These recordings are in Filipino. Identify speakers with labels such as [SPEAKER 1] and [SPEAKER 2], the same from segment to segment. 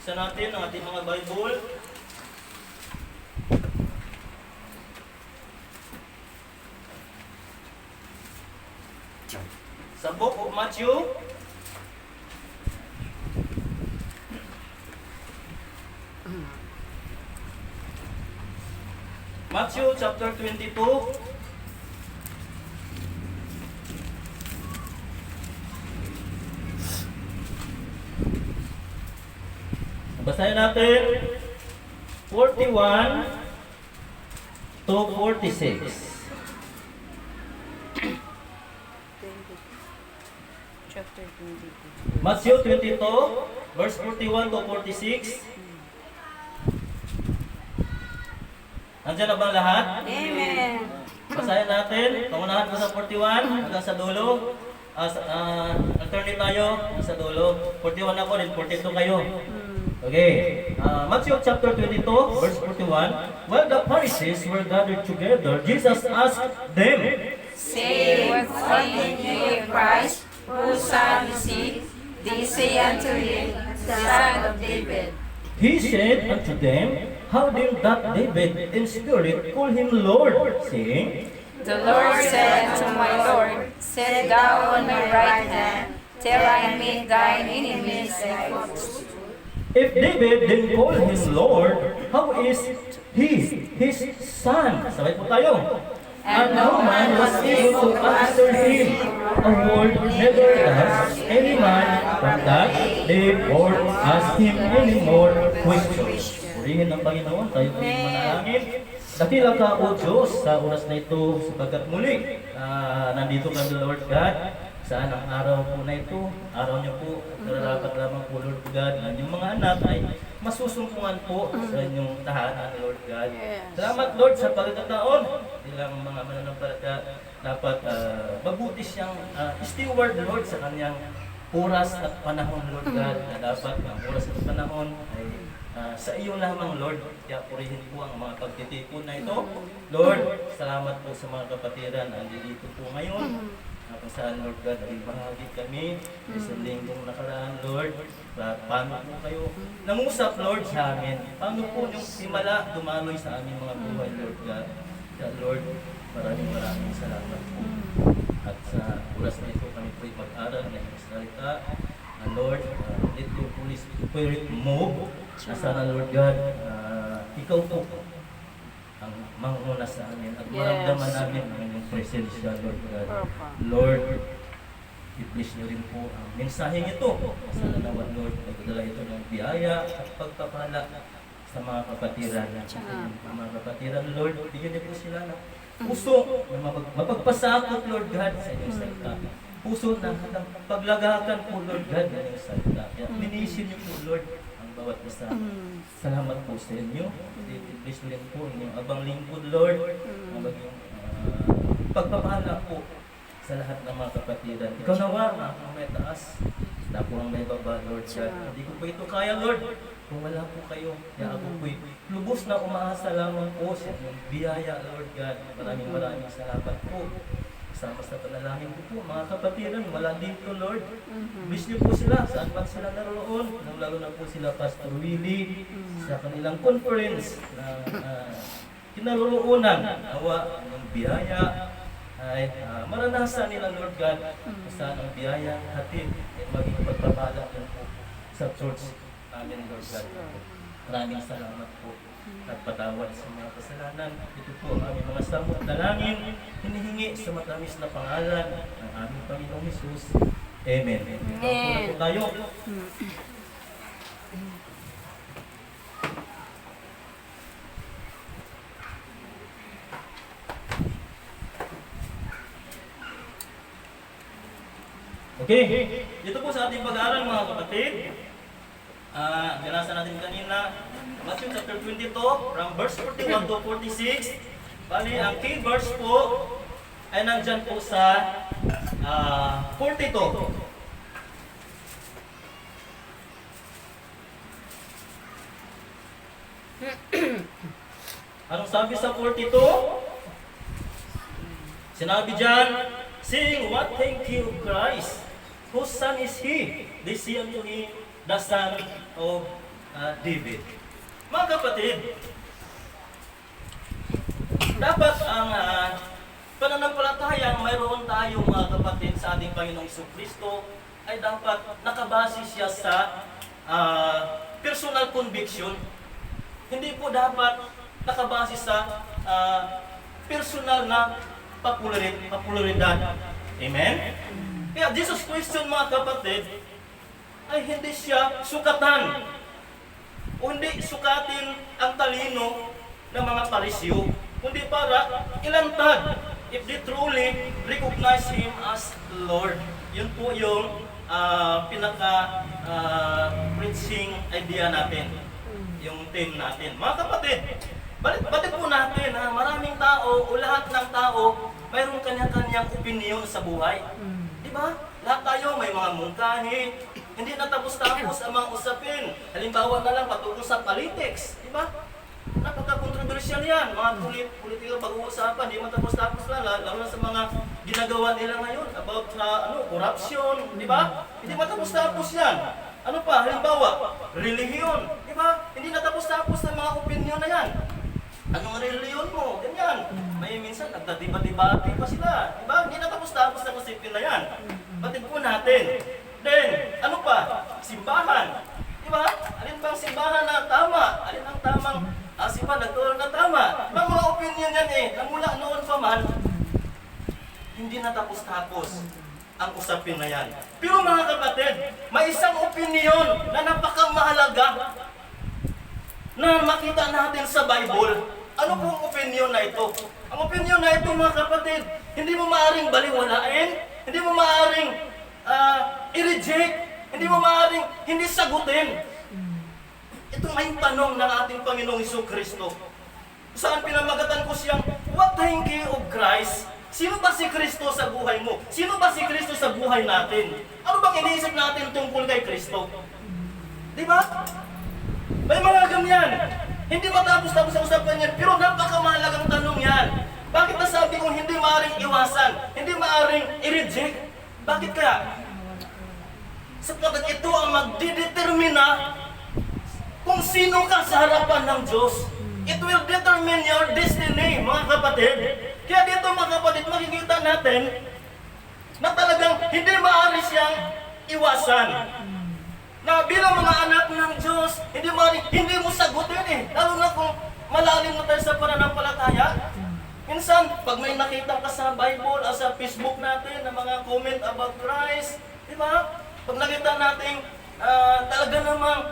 [SPEAKER 1] Buksan natin ang ating mga Bible. Sa Book of Matthew. Matthew chapter 22. Basahin natin 41 to 46.
[SPEAKER 2] Chapter 22.
[SPEAKER 1] Matthew 22, verse 41 to 46. Nandiyan na bang lahat?
[SPEAKER 2] Amen.
[SPEAKER 1] Basahin natin. Pangunahan ko sa 41 hanggang sa dulo. Alternate tayo sa dulo. 41 ako, then 42 kayo. Okay. Matthew chapter 22, verse 41. While the Pharisees were gathered together, Jesus asked them,
[SPEAKER 2] Say, what think ye of Christ? Whose son is he? They say unto him, the son of David.
[SPEAKER 1] He said unto them, How then that David in spirit call him Lord, saying,
[SPEAKER 2] The Lord said unto my Lord, Sit thou on my right hand, till I make thine enemies thy footstool.
[SPEAKER 1] If David then call him Lord, how is he his son? Sabay po tayo. And no man was able to answer him a word, neither does any man from that day forth ask him any more questions. Purihin ng Panginoon, tayo po yung manalangin. Dakila ka, O Diyos, sa oras na ito, sapagkat muli, nandito kami, Lord God, saan ang araw po na ito, araw niyo po, kararapat lamang po, Lord God, na yung mga anak ay masusumpungan po sa inyong tahanan, Lord God. Salamat, Lord, sa pagkakataon. Bilang mga mananampalataya, dapat mabuti siyang steward, Lord, sa kanyang oras at panahon, Lord God, na dapat ang oras at panahon ay sa iyo lamang, Lord. Kaya purihin po ang mga pagtitipon na ito. Lord, salamat po sa mga kapatiran na dito po ngayon. Kung saan, Lord God, ay bahagi kami sa linggong nakaraan, Lord. Paano po kayo nangusap, Lord, sa amin? Paano po yung himala dumaloy sa aming mga buhay, Lord God? Kaya, Lord, maraming salamat po. At sa oras na ito, kami po'y mag-aral ng iyong salita. Lord, let your Holy Spirit move. Na sana, Lord God, ikaw po ang manguna sa amin at maramdaman namin ang inyong presensya, Lord God. Lord, i-please niyo rin po ang mensaheng ito. Sana naman, Lord, nagdala ito ng biyaya at pagpapala sa mga kapatiran. Mga kapatiran, Lord, bigyan niyo po sila ng puso na mapagpasakot, Lord God, sa inyong salita. Puso na paglagakan po, Lord God, ng inyong salita. Kaya minisin niyo po, Lord, ang bawat isa. Salamat po sa inyo. Please rin po inyong abang lingkod, Lord. Maging pagpapala po sa lahat ng mga kapatiran. Ikaw nawa, ang may taas. Ako ang may baba, Lord God. Hindi ko po ito kaya, Lord. Kung wala po kayo, kaya ako po'y lubos na umaasa lamang po sa inyong biyaya, Lord God. Maraming salamat po. Kasama sa panalangin ko po, mga kapatiran, wala dito, Lord. Bless niyo po sila, saan man sila naroon. Lalo na po sila, Pastor Willie, sa kanilang conference na kinaroroonan. Awa ng biyaya ay maranasan nila, Lord God, saan ang biyaya hatid at maging pagpapala din po sa church namin, Lord God. Maraming salamat po at patawad sa mga kasalanan. Ito po ang aming mga samot dalangin, hinihingi sa matamis na pangalan ng aming Panginoong Hesus. Amen. Amen. Po tayo. Okay, dito po sa ating pag-aaral, mga kapatid. Binasa natin kanina, Matthew chapter 22, from verse 41 to 46. Bali, ang key verse po ay nandyan po sa 42. Anong sabi sa 42? Sinabi dyan, saying, What think you of Christ? Whose son is he? They say unto him, the son of David. Mga kapatid, dapat ang pananampalatayang mayroon tayo mga kapatid sa ating Panginoong Jesucristo ay dapat nakabase siya sa personal conviction. Hindi po dapat nakabase sa personal na popularidad. Amen? Kaya Jesus question mga kapatid ay hindi siya sukatan o hindi sukatin ang talino ng mga Pariseo, kundi para ilantad if they truly recognize Him as Lord. Yun po yung pinaka-preaching idea natin, yung theme natin. Mga kapatid, batid po natin na maraming tao o lahat ng tao mayroong kanya-kanyang opinion sa buhay. Diba? Lahat tayo may mga mungkahi, hindi natapos-tapos ang mga usapin. Halimbawa na lang patungkol sa politics. Diba? Napaka-controversial yan. Mga politikal pag-uusapan, hindi matapos-tapos lang. Lalo na sa mga ginagawa nila ngayon about corruption. Diba? Hindi matapos-tapos yan. Ano pa? Halimbawa, relihiyon. Diba? Hindi natapos-tapos ang mga opinion na yan. Anong relihiyon mo? Ganyan. May minsan, nagdadiba-dibati pa sila. Diba? Hindi natapos-tapos ang usapin na yan. Batid po natin. Then, ano pa? Simbahan. Diba? Alin bang simbahan na tama? Alin ang tamang simbahan nagtulong na tama? Diba mga opinion yan na mula noon pa man, hindi natapos-tapos ang usapin na yan. Pero mga kapatid, may isang opinion na napakamahalaga na makita natin sa Bible. Ano pong opinion na ito? Ang opinion na ito mga kapatid, hindi mo maaaring baliwalain, hindi mo maaaring i-reject, hindi mo maaaring hindi sagutin. Ito ay tanong ng ating Panginoong Jesucristo. Saan pinamagatan ko siyang, what think you of Christ? Sino ba si Kristo sa buhay mo? Sino ba si Kristo sa buhay natin? Ano bang iniisip natin tungkol kay Kristo? Di ba? May mga ganyan. Hindi matapos-tapos ang usapan yan, pero napakamahalagang tanong yan. Bakit nasabi kong hindi maaaring iwasan? Hindi maaaring i-reject? Bakit kaya? Sapagkat ito ang magdidetermina kung sino ka sa harapan ng Diyos. It will determine your destiny, mga kapatid. Kaya dito mga kapatid, makikita natin na talagang hindi maaari siyang iwasan. Na bilang mga anak ng Diyos, hindi mo sagutin Lalo na kung malalim na tayo sa pananampalataya. Minsan, pag may nakita ka sa Bible o sa Facebook natin na mga comment about Christ, di ba? Pag nakita natin talaga namang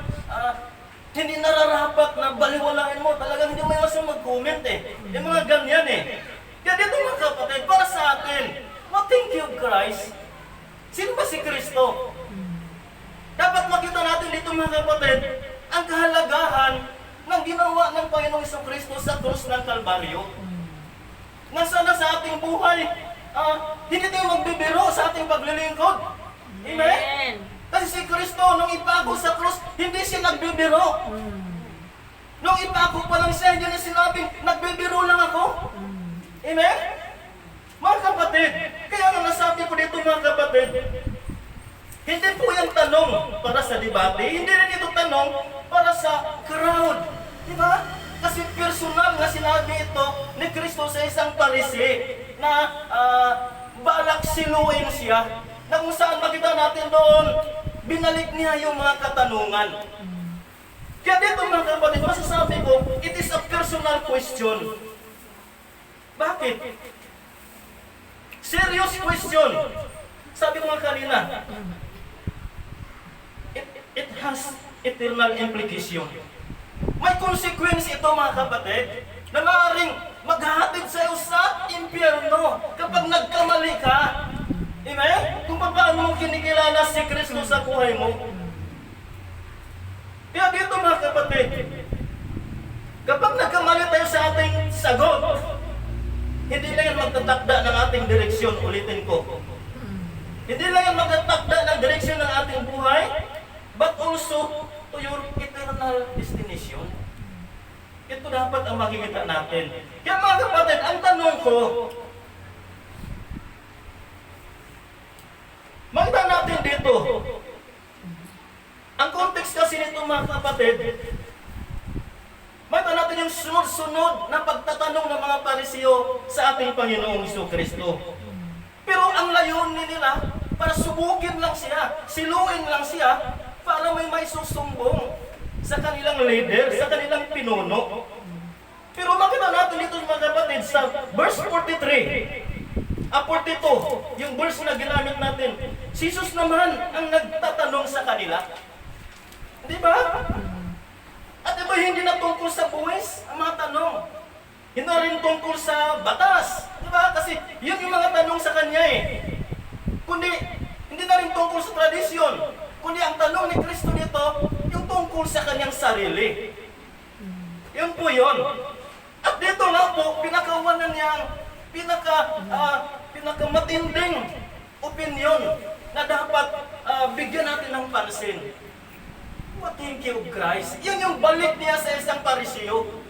[SPEAKER 1] hindi nararapat na baliwalain mo, talagang hindi mo iwasan mag-comment Yung mga ganyan Kaya dito mga kapatid, para sa atin, what think you of Christ? Sino ba si Kristo? Dapat makita natin dito mga kapatid, ang kahalagahan ng ginawa ng Panginoong Jesucristo sa krus ng Kalbaryo. Nasa na sa ating buhay, hindi tayo magbibiro sa ating paglilingkod. Amen? Kasi si Kristo, nung ipago sa krus, hindi siya nagbibiro. Nung ipago pa lang siya, hindi niya sinabing, nagbibiro lang ako. Amen? Mga kapatid, kaya nga nasabi ko dito mga kapatid, hindi po yung tanong para sa debate, hindi rin ito tanong para sa crowd. Diba? Kasi personal na sinabi ito ni Kristo sa isang Parisee na balak siluin siya, na kung saan makita natin doon, binalik niya yung mga katanungan. Kaya dito mga kapatid, masasabi ko, it is a personal question. Bakit? Serious question. Sabi ko nga kanina, it has eternal implication. May consequence ito mga kapatid, na maaaring maghahatid sa iyo sa impyerno kapag nagkamali ka. Amen? Kung paano mo kinikilala si Kristo sa buhay mo. Kaya dito mga kapatid, kapag nagkamali tayo sa ating sagot, hindi lang yan magtatakda ng ating direksyon, ulitin ko. Hindi lang yan magtatakda ng direksyon ng ating buhay, but also to your eternal destination. Ito dapat ang makikita natin. Kaya mga kapatid, ang tanong ko, makita natin dito, ang context context kasi nito mga kapatid, makita natin yung sunod-sunod na pagtatanong ng mga Pariseo sa ating Panginoong Jesucristo. Pero ang layunin nila, para subukin lang siya, siluin lang siya, para may susumbong sa kanilang leader, sa kanilang pinuno. Pero makita natin dito mga kapatid sa verse 43, 42, yung verse na ginamit natin. Si Jesus naman ang nagtatanong sa kanila. Di ba? At diba hindi na tungkol sa buwis ang mga tanong. Hindi na rin tungkol sa batas. Di ba? Kasi yun yung mga tanong sa kanya eh. Kundi, hindi na rin tungkol sa tradisyon. Kundi ang tanong ni Kristo nito, yung tungkol sa kanyang sarili. Yun po yun. At dito nga po, pinakawanan niyang pinakamatinding opinion na dapat bigyan natin ng pansin. What thank you, Christ? Yan yung balik niya sa isang Pariseo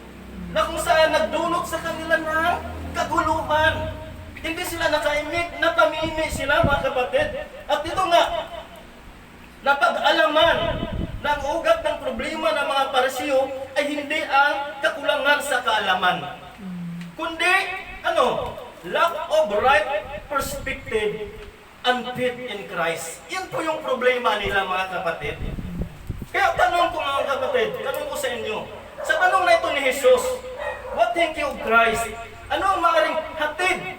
[SPEAKER 1] na kung saan nagdulot sa kanila ng kaguluhan. Hindi sila nakaimik, natamimi sila mga kapatid. At ito nga, napag-alaman ng ugat ng problema ng mga Pariseo ay hindi ang kakulangan sa kaalaman. Kundi, lack of right perspective and faith in Christ. Yan po yung problema nila mga kapatid. Kaya tanong ko mga kapatid, tanong ko sa inyo, sa tanong na ito ni Jesus, what think you of Christ? Ano ang maaaring hatid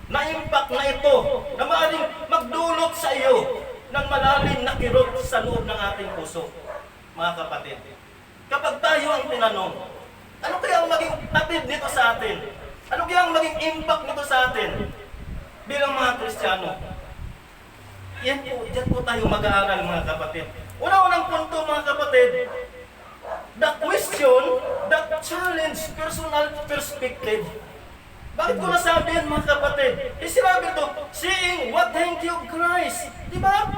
[SPEAKER 1] na impact na ito, na maaaring magdulot sa iyo ng malalim na kirot sa loob ng ating puso, mga kapatid? Kapag tayo ang tinanong, ano kaya ang maging hatid nito sa atin? Ano kaya ang maging impact nito sa atin bilang mga Kristiyano? Diyan po tayo mag-aaral mga kapatid. Una-unang punto mga kapatid, the question that challenge personal perspective. Bakit ko nasabi yan mga kapatid? Sinabi ito, seeing what thank you Christ. Diba?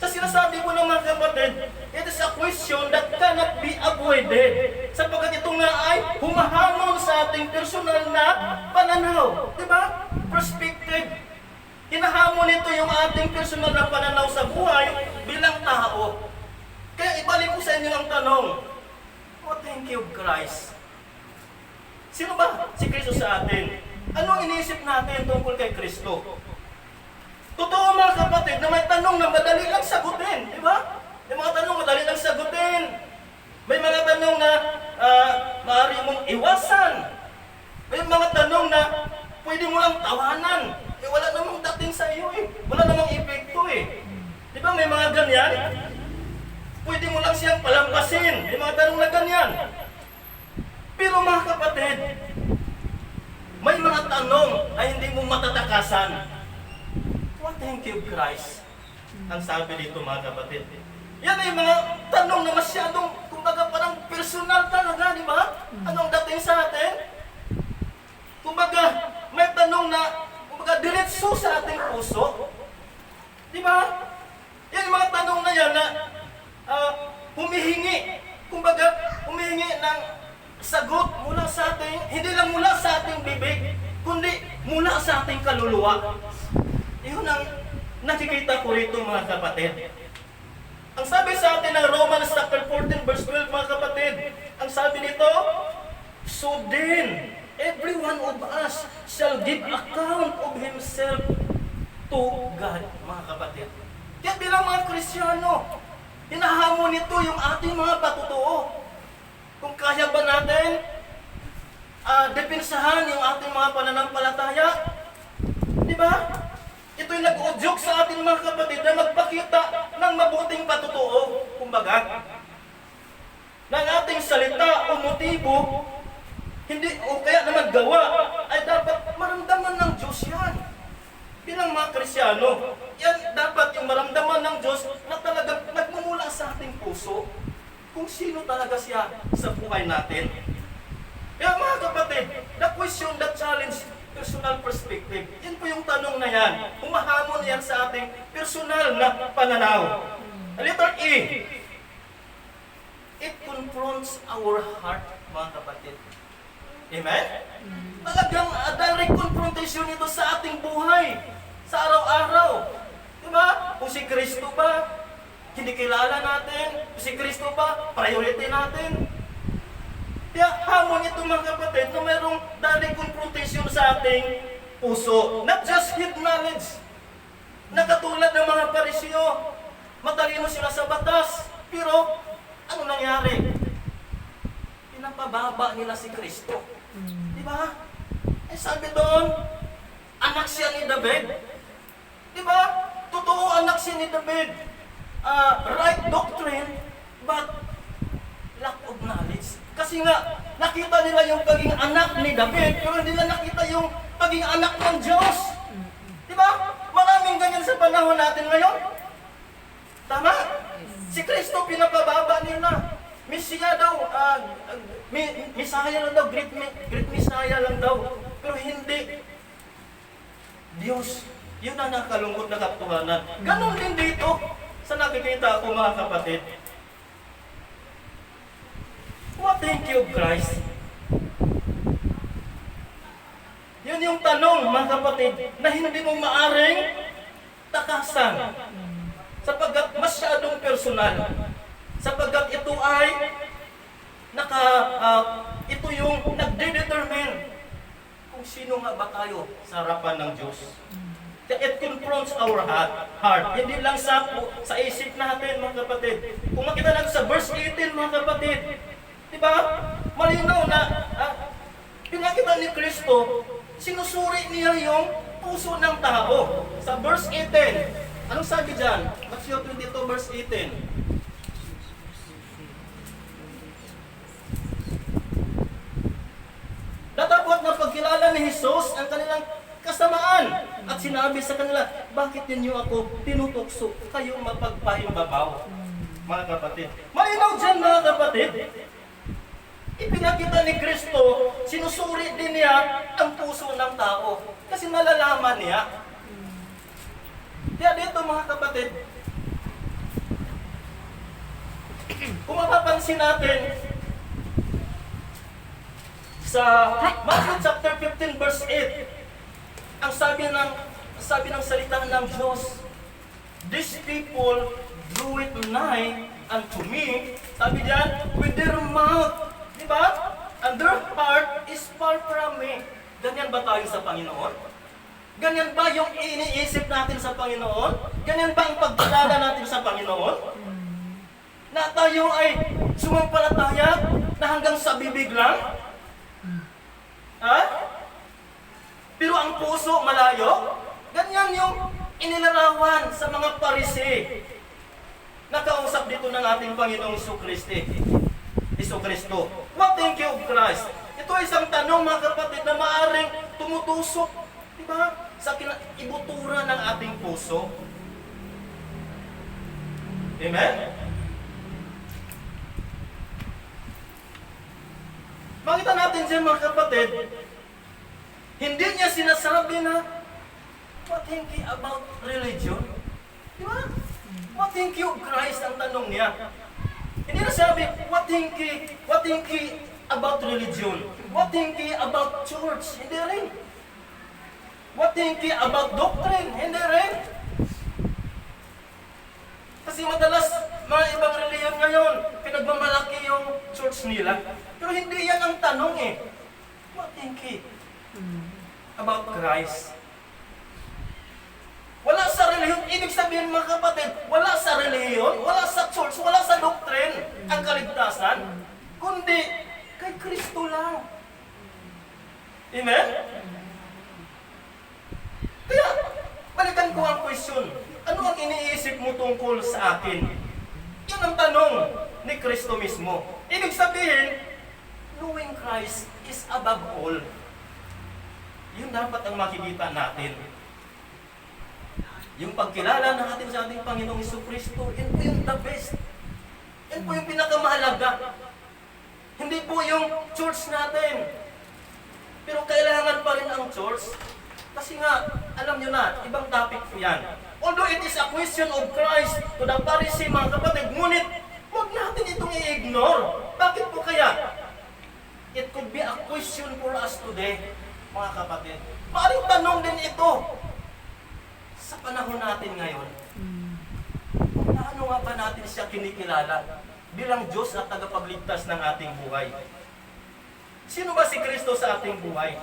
[SPEAKER 1] Sa sinasabi ko ng mga kapatid, it is a question that cannot be avoided. Sapagkat ito nga ay humahamon sa ating personal na pananaw. Diba? Perspective. Hinahamon nito yung ating personal na pananaw sa buhay bilang tao. Kaya ibalik ko sa inyo ang tanong, what thank you Christ? Sino ba si Kristo sa atin? Ano ang iniisip natin tungkol kay Kristo? Totoo mga kapatid na may tanong na madali lang sagutin, di ba? May mga tanong madali lang sagutin. May mga tanong na maaari mong iwasan. May mga tanong na pwede mo lang tawanan. Wala namang dating sa iyo eh. Wala namang epekto eh. Di ba may mga ganyan? Pwede mo lang siyang palampasin. May mga tanong na ganyan. Pero mga kapatid, may mga tanong na hindi mo matatakasan. What thank you Christ? Ang sabi dito mga kapatid. Yan ay mga tanong na masyadong, kumbaga parang personal talaga, di ba? Anong dating sa atin? Kumbaga, may tanong na diretso sa ating puso. Di ba? Yan yung mga tanong na yan na humihingi ng sagot mula sa ating, hindi lang mula sa ating bibig, kundi mula sa ating kaluluwa. Yun ang nakikita ko rito mga kapatid. Ang sabi sa atin ng Romans chapter 14 verse 12 mga kapatid, ang sabi nito, so then, every one of us shall give account of himself to God, mga kapatid. Kaya bilang mga Kristiyano, hinahamon nito yung ating mga patutuo. Kung kaya ba natin depensahan yung ating mga pananampalataya? Di ba? Ito'y nag-udyok sa ating mga kapatid na magpakita ng mabuting patutuo. Kumbaga, ng ating salita o motibo, hindi, o kaya naman gawa, ay dapat maramdaman ng Diyos yan. Bilang mga Kristiyano, yan dapat yung maramdaman ng Diyos na talagang nagmumula sa ating puso kung sino talaga siya sa buhay natin. Kaya mga kapatid, the question that challenge personal perspective, yan po yung tanong na yan. Humahamon yan sa ating personal na pananaw. Letter E, it confronts our heart, mga kapatid. Amen? Talagang direct confrontation ito sa ating buhay, sa araw-araw. Diba? Kung si Kristo ba, kinikilala natin, si Kristo pa, priority natin. Kaya hamon ito mga kapatid na mayroong daling confrontation sa ating puso. Not just head knowledge. Na katulad ng mga Pariseo, matalino sila sa batas. Pero, ano nangyari? Pinapababa nila si Kristo. Di ba? Eh sabi doon, anak siya ni David. Di ba? Totoo anak siya ni David. Right doctrine, but lack of knowledge. Kasi nga, nakita nila yung pagiging anak ni David, pero hindi nila nakita yung pagiging anak ng Diyos. Di ba? Maraming ganyan sa panahon natin ngayon. Tama? Si Kristo pinapababa nila. Messiah daw, Messiah lang daw, great Messiah lang daw. Pero hindi. Diyos, yun ang nakalungkot na katotohanan. Ganon din dito sa nakikita ko mga kapatid. What think you, Christ? Yun yung tanong, mga kapatid, na hindi mo maaring takasan. Sapagkat masyadong personal. Sapagkat ito ay ito yung nagde-determine kung sino nga ba tayo sa harapan ng Diyos. It confronts our heart. Hindi lang sa isip natin, mga kapatid. Kung makita natin sa verse 18, mga kapatid, diba? Malinaw na pinakita ni Kristo, sinusuri niya yung puso ng tao. Sa verse 18, anong sabi dyan? Matthew 22 verse 18. Datapot na pagkilala ni Jesus ang kanilang kasamaan at sinabi sa kanila, bakit ninyo ako tinutokso kayong mapagpaimbabaw? Mga kapatid. Malinaw dyan mga kapatid. Ipinakita ni Kristo, sinusuri din niya ang puso ng tao. Kasi malalaman niya. Kaya dito mga kapatid, kung mapapansin natin, sa Matthew chapter 15 verse 8, ang sabi ng salita ng Diyos, these people drew it nigh unto me, sabi diyan, with their mouth. Diba? And their heart is far from me. Ganyan ba tayo sa Panginoon? Ganyan ba yung iniisip natin sa Panginoon? Ganyan ba ang pagkilala natin sa Panginoon? Na tayo ay sumampalataya na hanggang sa bibig lang? Ha? Pero ang puso malayo? Ganyan yung inilarawan sa mga Parisee. Nakausap dito ng ating Panginoong Kristo. What think you of Christ? Ito ay isang tanong mga kapatid na maaring tumutusok, di ba? Sa ibutura ng ating puso. Amen? Makita natin dyan mga kapatid, hindi niya sinasabi na, what think you about religion? Di ba? What think you of Christ ang tanong niya. Hindi na sabi, what think you about religion? What think you about church? Hindi rin. What think you about doctrine? Hindi rin. Kasi madalas, mga ibang reliyon ngayon, pinagmamalaki yung church nila. Pero hindi yan ang tanong eh. What think you about Christ? Wala sa reliyon, ibig sabihin mga kapatid, wala sa reliyon, wala sa church, wala sa doctrine ang kaligtasan, kundi kay Kristo lang. Amen? Kaya, balikan ko ang question, ano ang iniisip mo tungkol sa akin? Yun ang tanong ni Kristo mismo. Ibig sabihin, knowing Christ is above all. Yun dapat ang makikita natin. Yung pagkilala natin sa ating Panginoong Jesucristo, yun po yung the best. Yun po yung pinakamahalaga. Hindi po yung church natin. Pero kailangan pa rin ang church. Kasi nga, alam nyo na, ibang topic po yan. Although it is a question of Christ to the Pharisee, mga kapatid, ngunit huwag natin itong i-ignore. Bakit po kaya? It could be a question for us today, mga kapatid. Maaaring tanong din ito sa panahon natin ngayon. Ano nga ba natin siya kinikilala bilang Diyos at tagapagligtas ng ating buhay? Sino ba si Kristo sa ating buhay?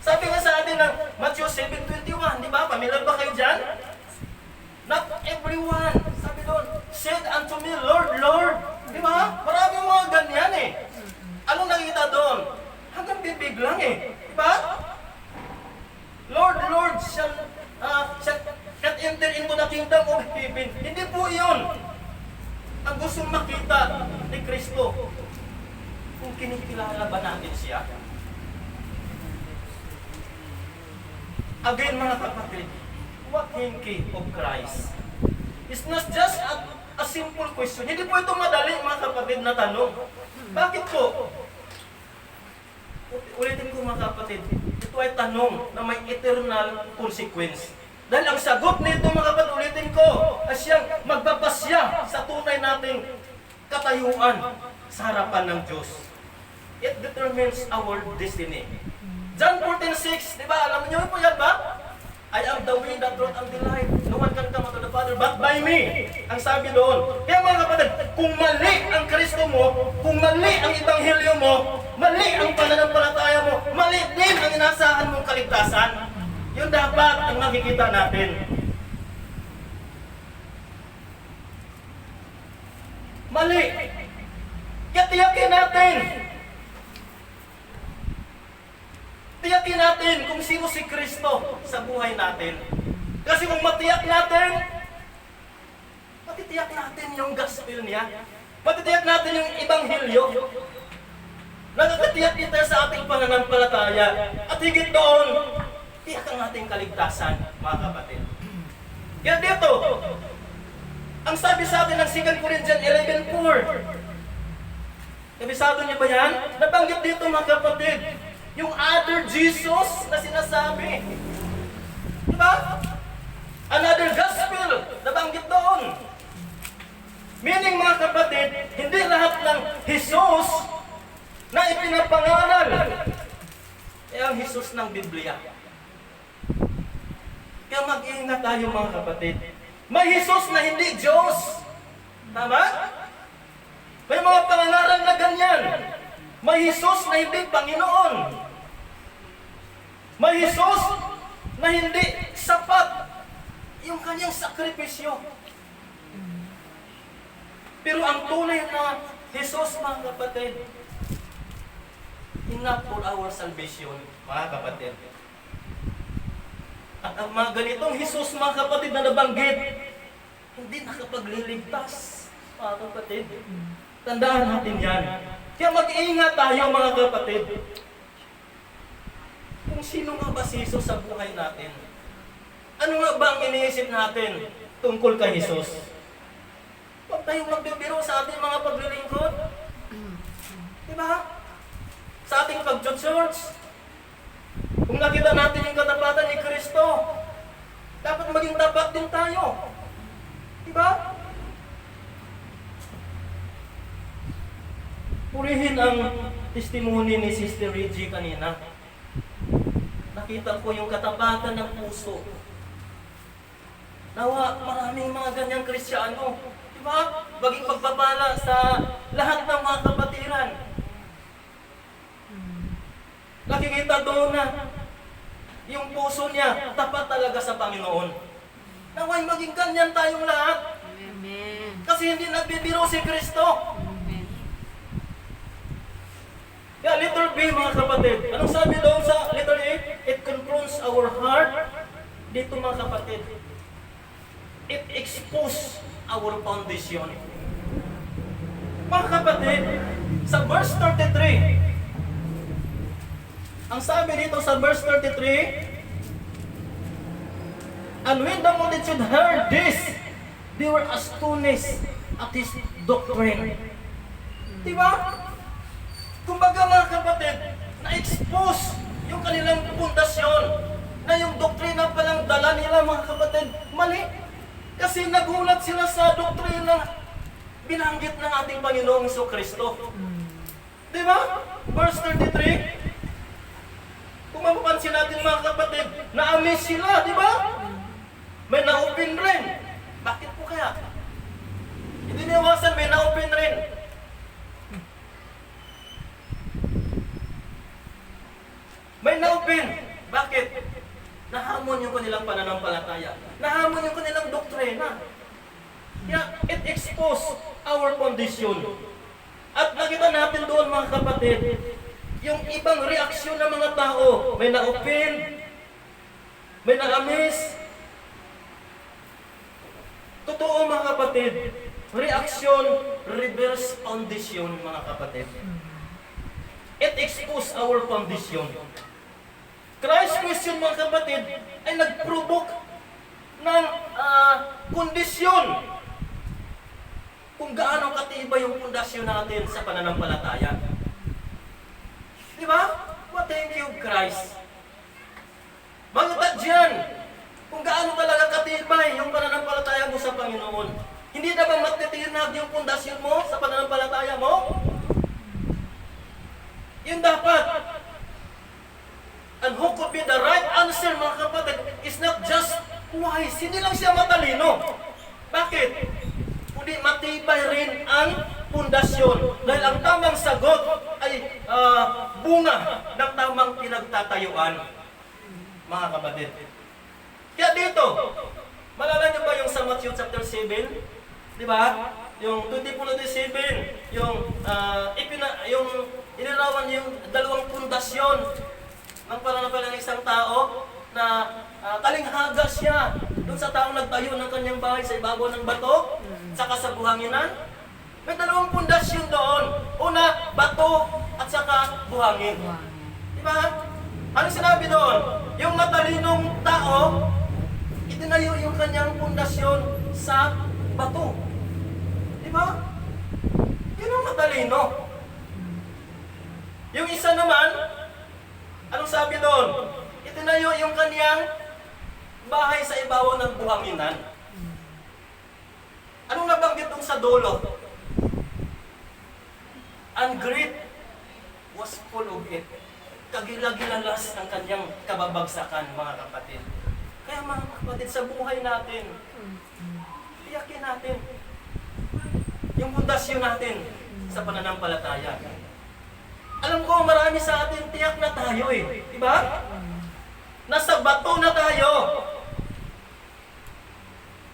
[SPEAKER 1] Sabi nga sa atin ng Matthew 7:21, di ba? Pamilyar ba kayo dyan? Not everyone, sabi doon, said unto me, Lord, Lord. Di ba? Maraming mga ganyan eh. Anong nakikita doon? Hanggang bibig lang eh. Di ba? Lord, Lord, shall not enter into the kingdom of heaven. Hindi po iyon ang gustong makita ni Kristo. Kung kinikilala ba natin siya? Again, mga kapatid, what thinking of Christ? It's not just a simple question. Hindi po ito madali, mga kapatid, na tanong. Bakit po? Ulitin ko, mga kapatid, ito ay tanong na may eternal consequence. Dahil ang sagot nito, mga kapatid, ulitin ko, ay siyang magpapasya sa tunay nating katayuan sa harapan ng Diyos. It determines our destiny. John 14:6, di ba? Alam niyo po yan ba? I am the way, the truth, and the life. No one can come to the Father but by me. Ang sabi doon. Kaya mga kapatid, kung mali ang Kristo mo, kung mali ang Ebanghelyo mo, mali ang pananampalataya mo, mali din ang inasahan mong kaligtasan, yun dapat ang makikita natin. Mali. Kaya tiyakin natin. Tiyakin natin kung sino si Kristo sa buhay natin. Kasi kung matiyak natin, matitiyak natin yung gospel niya. Matitiyak natin yung Ebanghelyo. Nakakatiyak kita sa ating pananampalataya. At higit doon, tiyak ang ating kaligtasan, mga kapatid. Kaya dito, ang sabi sa atin ng 2 Corinthians 11:4. Kabisado niyo ba yan? Nabanggit dito, mga kapatid, yung other Jesus na sinasabi. Diba? Another gospel, nabanggit doon. Meaning, mga kapatid, hindi lahat ng Jesus na ipinapangaral ay ang Jesus ng Biblia. Kaya mag-iingat tayo, mga kapatid. May Jesus na hindi Diyos. Tama? May mga pangangaral na ganyan. May Jesus na hindi Panginoon. May Jesus na hindi sapat yung kanyang sakripisyo. Pero ang tunay na Jesus, mga kapatid, enough for our salvation, mga kapatid. At ang mga ganitong Jesus, mga kapatid, na nabanggit, hindi nakapagliligtas, mga kapatid. Tandaan natin yan. Kaya mag-iingat tayo, mga kapatid. Kung sino nga ba si Jesus sa buhay natin? Ano nga ba ang iniisip natin tungkol kay Jesus? Huwag tayong magbibiro sa ating mga paglilingkod. Diba? Sa ating pag-church. Kung nakita natin yung katapatan ni Kristo, dapat maging tapat din tayo. Diba? Purihin ang testimony ni Sister Reggie kanina. Nakita ko yung katapatan ng puso. Nawa, maraming mga ganyang Kristiyano. Diba? Maging pagpapala sa lahat ng mga kapatiran. Nakikita doon na yung puso niya tapat talaga sa Panginoon. Naway maging ganyan tayong lahat.
[SPEAKER 2] Amen.
[SPEAKER 1] Kasi hindi nagbibiro si Kristo.
[SPEAKER 2] Amen.
[SPEAKER 1] Yeah, letter B, mga kapatid. Anong sabi doon sa letter A? It confronts our heart. Dito, mga kapatid. It exposes our foundation. Mga kapatid, sa verse 33, ang sabi dito sa verse 33, and when the multitude heard this, they were astonished at his doctrine. Diba? Kumbaga, mga kapatid, na-expose yung kanilang pundasyon na yung doktrina palang dala nila, mga kapatid, mali. Kasi nagulat sila sa doktrina binanggit ng ating Panginoong Kristo. Diba? Verse 33, kung mapapansin natin, mga kapatid, na-amaze sila, di ba? May na-open rin. Bakit po kaya? Biniwasan, may na-open rin. May na-open. Bakit? Nahamon yung kanilang pananampalataya. Nahamon yung kanilang doktrina. Kaya it expose our condition. At nakita natin doon mga kapatid, yung ibang reaksyon ng mga tao. May na-open, may na-amaze. Totoo mga kapatid, reaction, reverse condition mga kapatid. It expose our condition. Christ's question mga kapatid ay nag-provoke ng kondisyon kung gaano katibay yung pundasyon natin sa pananampalataya. Di ba? What thank you, Christ. Magutad dyan kung gaano talaga katibay yung pananampalataya mo sa Panginoon. Hindi na ba matitinag yung pundasyon mo sa pananampalataya mo? Yun dapat. And who could be the right answer, mga kapatid, is not just wise. Hindi lang siya matalino. Bakit? Kundi matibay rin ang pundasyon. Dahil ang tamang sagot ay bunga ng tamang pinagtatayuan, mga kapatid. Kaya dito, malala niyo ba yung sa Matthew chapter 7? Di ba? Yung 20:27, yung inirawan yung dalawang pundasyon ng pananampalataya ng isang tao na talinghaga siya doon sa taong nagtayo ng kanyang bahay sa ibabaw ng bato, saka sa buhanginan. May dalawang pundasyon doon. Una, bato at saka buhangin. Diba? Ano sinabi doon? Yung matalinong tao, itinayo yung kanyang pundasyon sa bato. Diba? Yun ang matalino. Yung isa naman, anong sabi doon? Itinayo yung kanyang bahay sa ibabaw ng buhanginan. Anong nabanggit doon sa dulo? And great was full of it. Kagilagilalas ang kanyang kababagsakan, mga kapatid. Kaya mga kapatid, sa buhay natin, tiyakin natin yung pundasyon natin sa pananampalataya. Alam ko, marami sa atin tiyak na tayo eh. Diba? Nasa bato na tayo.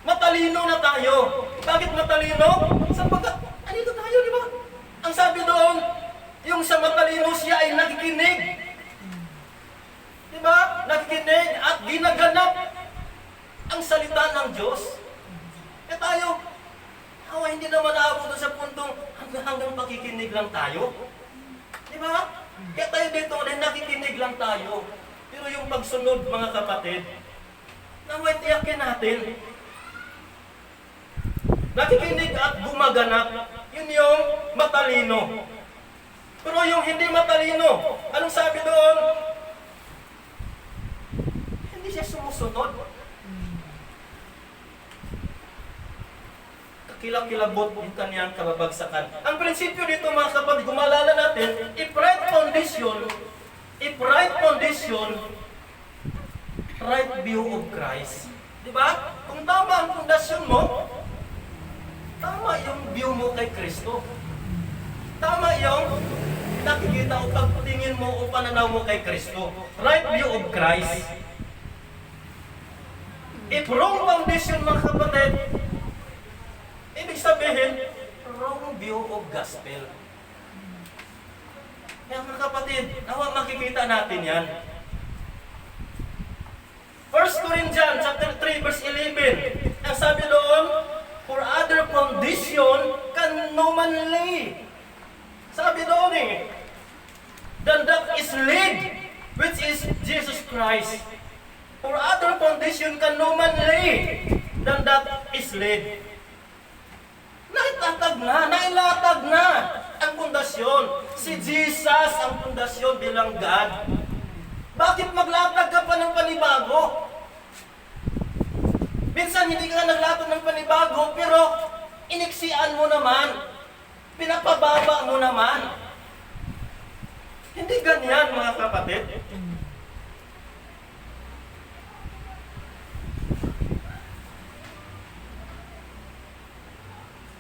[SPEAKER 1] Matalino na tayo. Bakit matalino? Sapagkat, andito tayo, di ba? Ang sabi doon, yung sa matalino siya ay nakikinig. Di ba? Nakikinig at ginaganap ang salita ng Diyos. Kaya tayo, hindi naman naabot doon sa puntong hanggang pakikinig lang tayo. Di ba? Kaya tayo dito rin nakikinig lang tayo. Pero yung pagsunod, mga kapatid, naway tiyakin natin. Nakikinig at gumaganap, yun yung matalino. Pero yung hindi matalino, anong sabi doon? Hindi siya sumusunod. Kilab-kilabot yung kanyang kababagsakan. Ang prinsipyo dito, mga kapatid, gumalala natin, if right condition, right view of Christ. Diba? Kung tama ang pundasyon mo, tama yung view mo kay Kristo. Tama yung nakikita o pagtingin mo o pananaw mo kay Kristo. Right view of Christ. If wrong foundation, mga kapatid, ibig sabihin, wrong view of gospel. Kaya mga kapatid, nawa makikita natin yan. 1 Corinthians chapter 3 verse 11. Ang sabi doon, for other condition can no man lay. Sabi doon than that is laid, which is Jesus Christ. For other condition can no man lay, than that is laid. Nailatag na ang pundasyon. Si Jesus ang pundasyon bilang God. Bakit maglatag ka pa ng panibago? Minsan hindi ka naglatag ng panibago, pero iniksian mo naman. Pinapababa mo naman. Hindi ganyan, mga kapatid.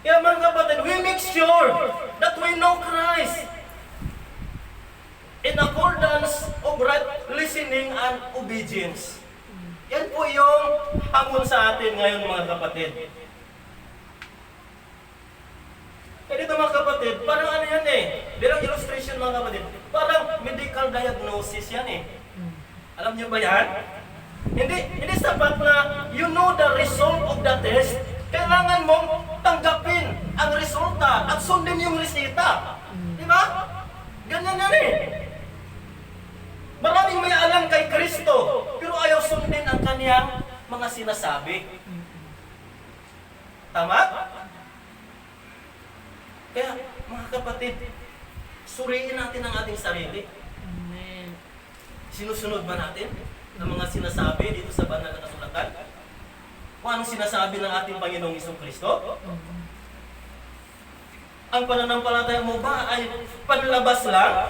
[SPEAKER 1] Kaya mga kapatid, we make sure that we know Christ in accordance of right listening and obedience. Yan po yung hamon sa atin ngayon mga kapatid. Kaya dito mga kapatid, parang ano yan bilang illustration mga kapatid, parang medical diagnosis yan Alam niyo ba yan? Hindi sapat na you know the result of the test. Kailangan mong tanggapin ang resulta at sundin yung resita. Di ba? Ganyan yan Maraming may alam kay Kristo, pero ayaw sundin ang kaniyang mga sinasabi. Tama? Kaya, mga kapatid, suriin natin ang ating sarili.
[SPEAKER 3] Amen.
[SPEAKER 1] Sinusunod ba natin ang mga sinasabi dito sa banal na kasulatan? Kung anong sinasabi ng ating Panginoong Kristo? Ang pananampalataya mo ba ay panlabas lang?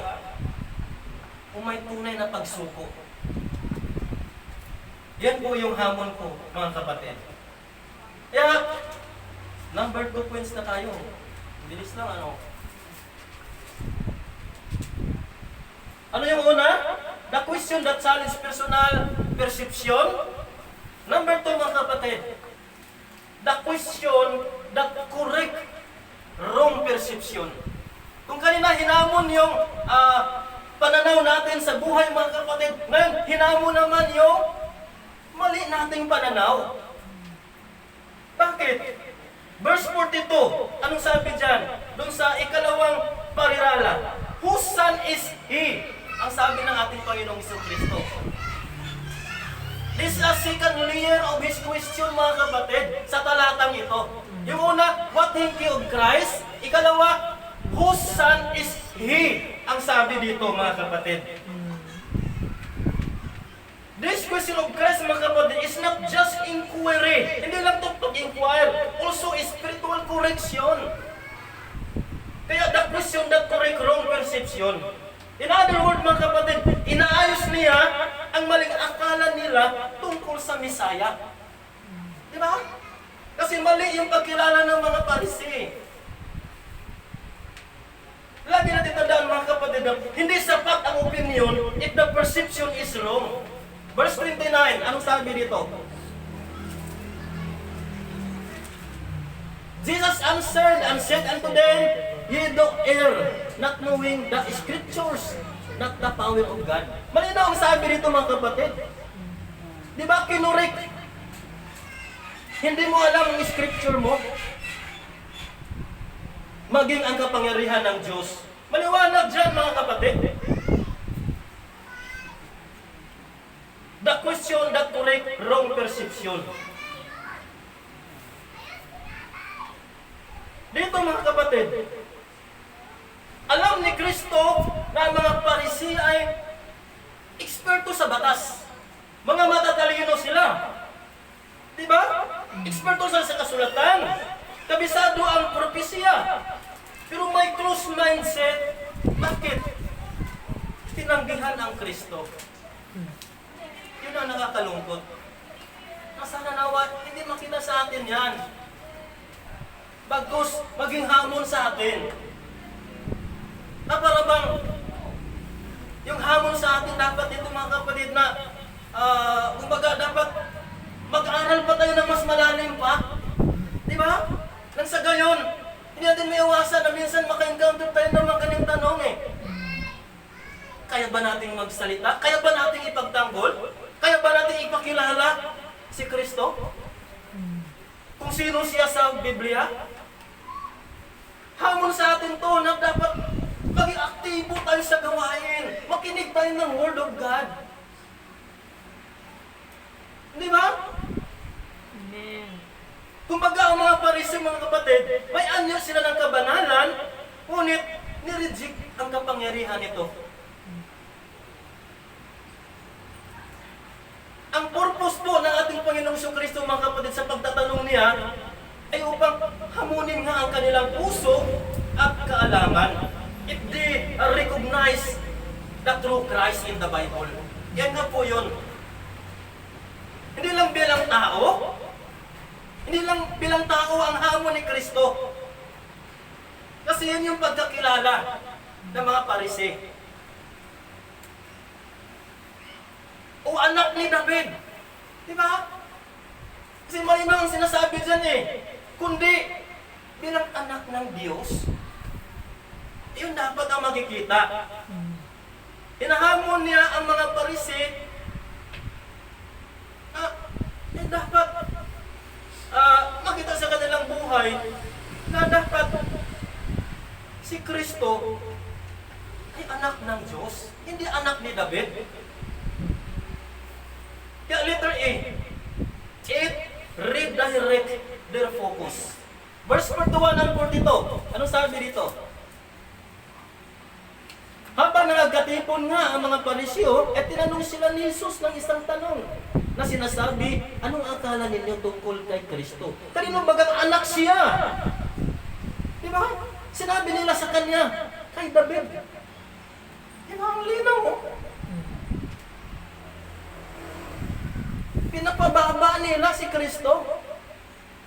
[SPEAKER 1] O may tunay na pagsuko? Yan po yung hamon ko, mga kapatid. Kaya, number 2 points na tayo. Bilis lang, Ano yung una? The question that challenges personal perception. Number 2, mga kapatid. The question that correct wrong perception. Kung kanina hinamon yung pananaw natin sa buhay mga kapatid, ngayon hinamon naman yung mali nating pananaw. Bakit? Verse 42, anong sabi dyan? Doon sa ikalawang parirala, whose son is he? Ang sabi ng ating Panginoong Kristo. This is a second layer of his question mga kapatid sa talatang ito. Yung una, what think you of Christ? Ikalawa, whose son is he? Ang sabi dito mga kapatid. This question of Christ mga kapatid is not just inquiry. Hindi lang to inquire. Also spiritual correction. Kaya the question that correct wrong perception. In other words mga kapatid, inaayos niya ang maling akala nila tungkol sa Misaya. Di ba? Kasi mali yung pagkilala ng mga Parisee. Lagi natin tandaan mga kapatid, hindi sapat ang opinion if the perception is wrong. Verse 29, anong sabi dito? Jesus answered and said unto them, ye do err, not knowing the scriptures, not the power of God. Malinaw ang sabi dito mga kapatid. Di ba kinurek? Hindi mo alam ang scripture mo? Maging ang kapangyarihan ng Diyos. Maliwanag dyan mga kapatid. The question that correct wrong perception. Dito mga kapatid, alam ni Kristo na ang mga Parisee ay eksperto sa batas. Mga matatalino sila. Diba? Eksperto sa kasulatan. Kabisado ang propesya. Pero may close mindset. Bakit? Tinanggihan ang Kristo. Yun ang nakakalungkot. Sana nawa, hindi makita sa atin yan. Bagkus, maging hamon sa atin. Na para bang, yung hamon sa atin dapat ito mga kapatid na, kumbaga dapat mag-aral pa tayo ng mas malalim pa. Di ba? Nang sa gayon, hindi natin may iwasan na minsan maka-encounter tayo ng mga kanyang tanong Kaya ba nating magsalita? Kaya ba nating ipagtanggol? Kaya ba nating ipakilala si Kristo? Kung sino siya sa Biblia? Hamon sa atin to na dapat maging aktibo tayo sa gawain. Makinig tayo ng Word of God. Di ba?
[SPEAKER 3] Amen.
[SPEAKER 1] Kumbaga ang mga Parisee, mga kapatid, may anyo sila ng kabanalan, ngunit nireject ang kapangyarihan nito. Ang purpose po ng ating Panginoong Kristo, mga kapatid, sa pagtatanong niya, ay upang hamunin nga ang kanilang puso at kaalaman. If they recognize the true Christ in the Bible. Yan nga po yun. Hindi lang bilang tao ang hamon ni Kristo, Kasi yan yung pagkakilala ng mga Parisee. O anak ni David. Di ba? Kasi malimang ang sinasabi dyan eh. Kundi, bilang anak ng Diyos, yun dapat ang makikita. Hinahamon niya ang mga Parisee dapat makita sa kanilang buhay na dapat si Kristo ay anak ng Diyos, hindi anak ni David. Kaya letter A, it redirect their focus. Verse 41 and 42, anong sabi dito? Habang nagkatipon nga ang mga Pariseo, tinanong sila ni Jesus ng isang tanong na sinasabi, anong akala ninyo tungkol kay Kristo? Kanino bagang anak siya? Di ba? Sinabi nila sa kanya, kay David. Di ba ang linaw mo? Pinapababa nila si Kristo.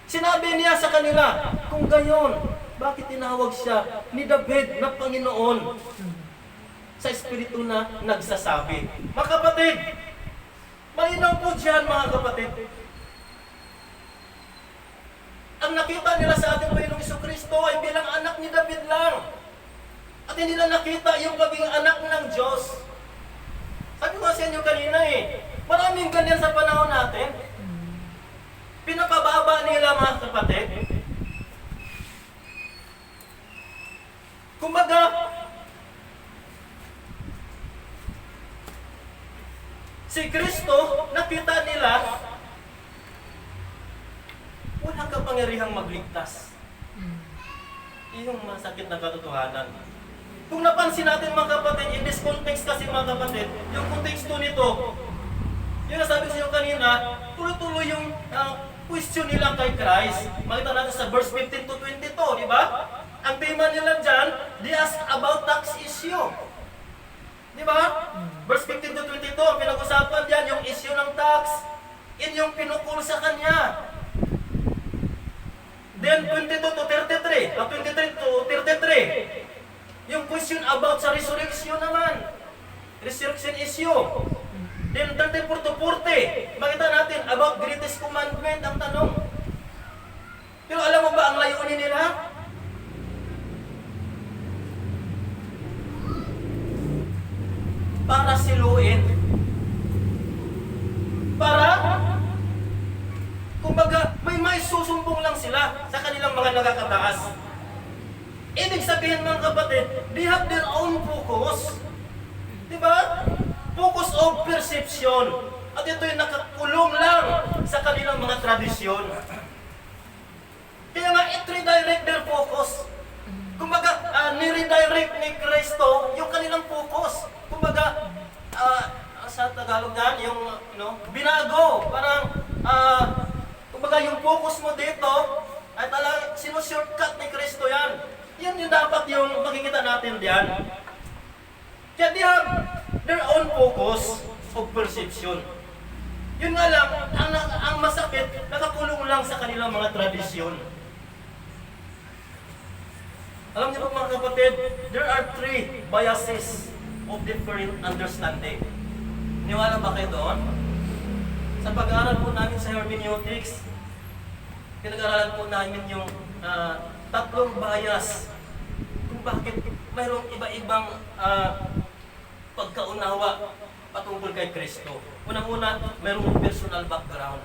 [SPEAKER 1] Sinabi niya sa kanila, kung gayon, bakit tinawag siya ni David na Panginoon? Sa Espiritu na nagsasabi. Mga kapatid, malinaw po dyan mga kapatid. Ang nakita nila sa ating Panginoong Jesucristo ay bilang anak ni David lang. At hindi nila nakita yung pagiging anak ng Diyos. Sabi ko sa inyo kanina maraming ganyan sa panahon natin. Pinapababa nila mga kapatid. Kumbaga, si Kristo, nakita nila, walang kapangyarihang magligtas. Yung masakit na katotohanan. Kung napansin natin mga kapatid, in this context kasi mga kapatid, yung konteksto nito, yung nasabi ko sa inyo kanina, tuloy-tuloy yung question nila kay Christ. Makita natin sa verse 15 to 22, di ba? Ang tema nila dyan, they ask about tax issue. Di ba? Verse 15 to 22, ang pinag-usapan diyan yung issue ng tax. In yung pinukul sa kanya. Then 22 to 33, 23 to 33. Yung question about sa resurrection naman. Resurrection issue. Then 34 to 40, makita natin about greatest commandment ang tanong. Pero alam mo ba ang layunin nila? Para siluin. Para, kumbaga, may susumbong lang sila sa kanilang mga nagkakataas. Ibig sabihin mga kapatid, they have their own focus. Diba? Focus of perception. At ito yung nakakulong lang sa kanilang mga tradisyon. Kaya nga, it redirect their focus. Kumbaga, ni-redirect ni Kristo yung kanilang focus. Kumbaga, sa Tagalog yan, yung binago. Parang, kumbaga yung focus mo dito, ay talagang sinushortcut ni Kristo yan. Yan yung dapat yung makikita natin diyan. Kaya they have their own focus of perception. Yun nga lang, ang masakit, nakakulong lang sa kanilang mga tradisyon. Alam niyo po mga kapatid, there are 3 biases of different understanding. Niwala ba kayo doon? Sa pag-aaral po namin sa hermeneutics, pinag-aaralan po namin yung 3 bias kung bakit mayroong iba-ibang pagkaunawa patungkol kay Kristo. Unang-una, mayroong personal background.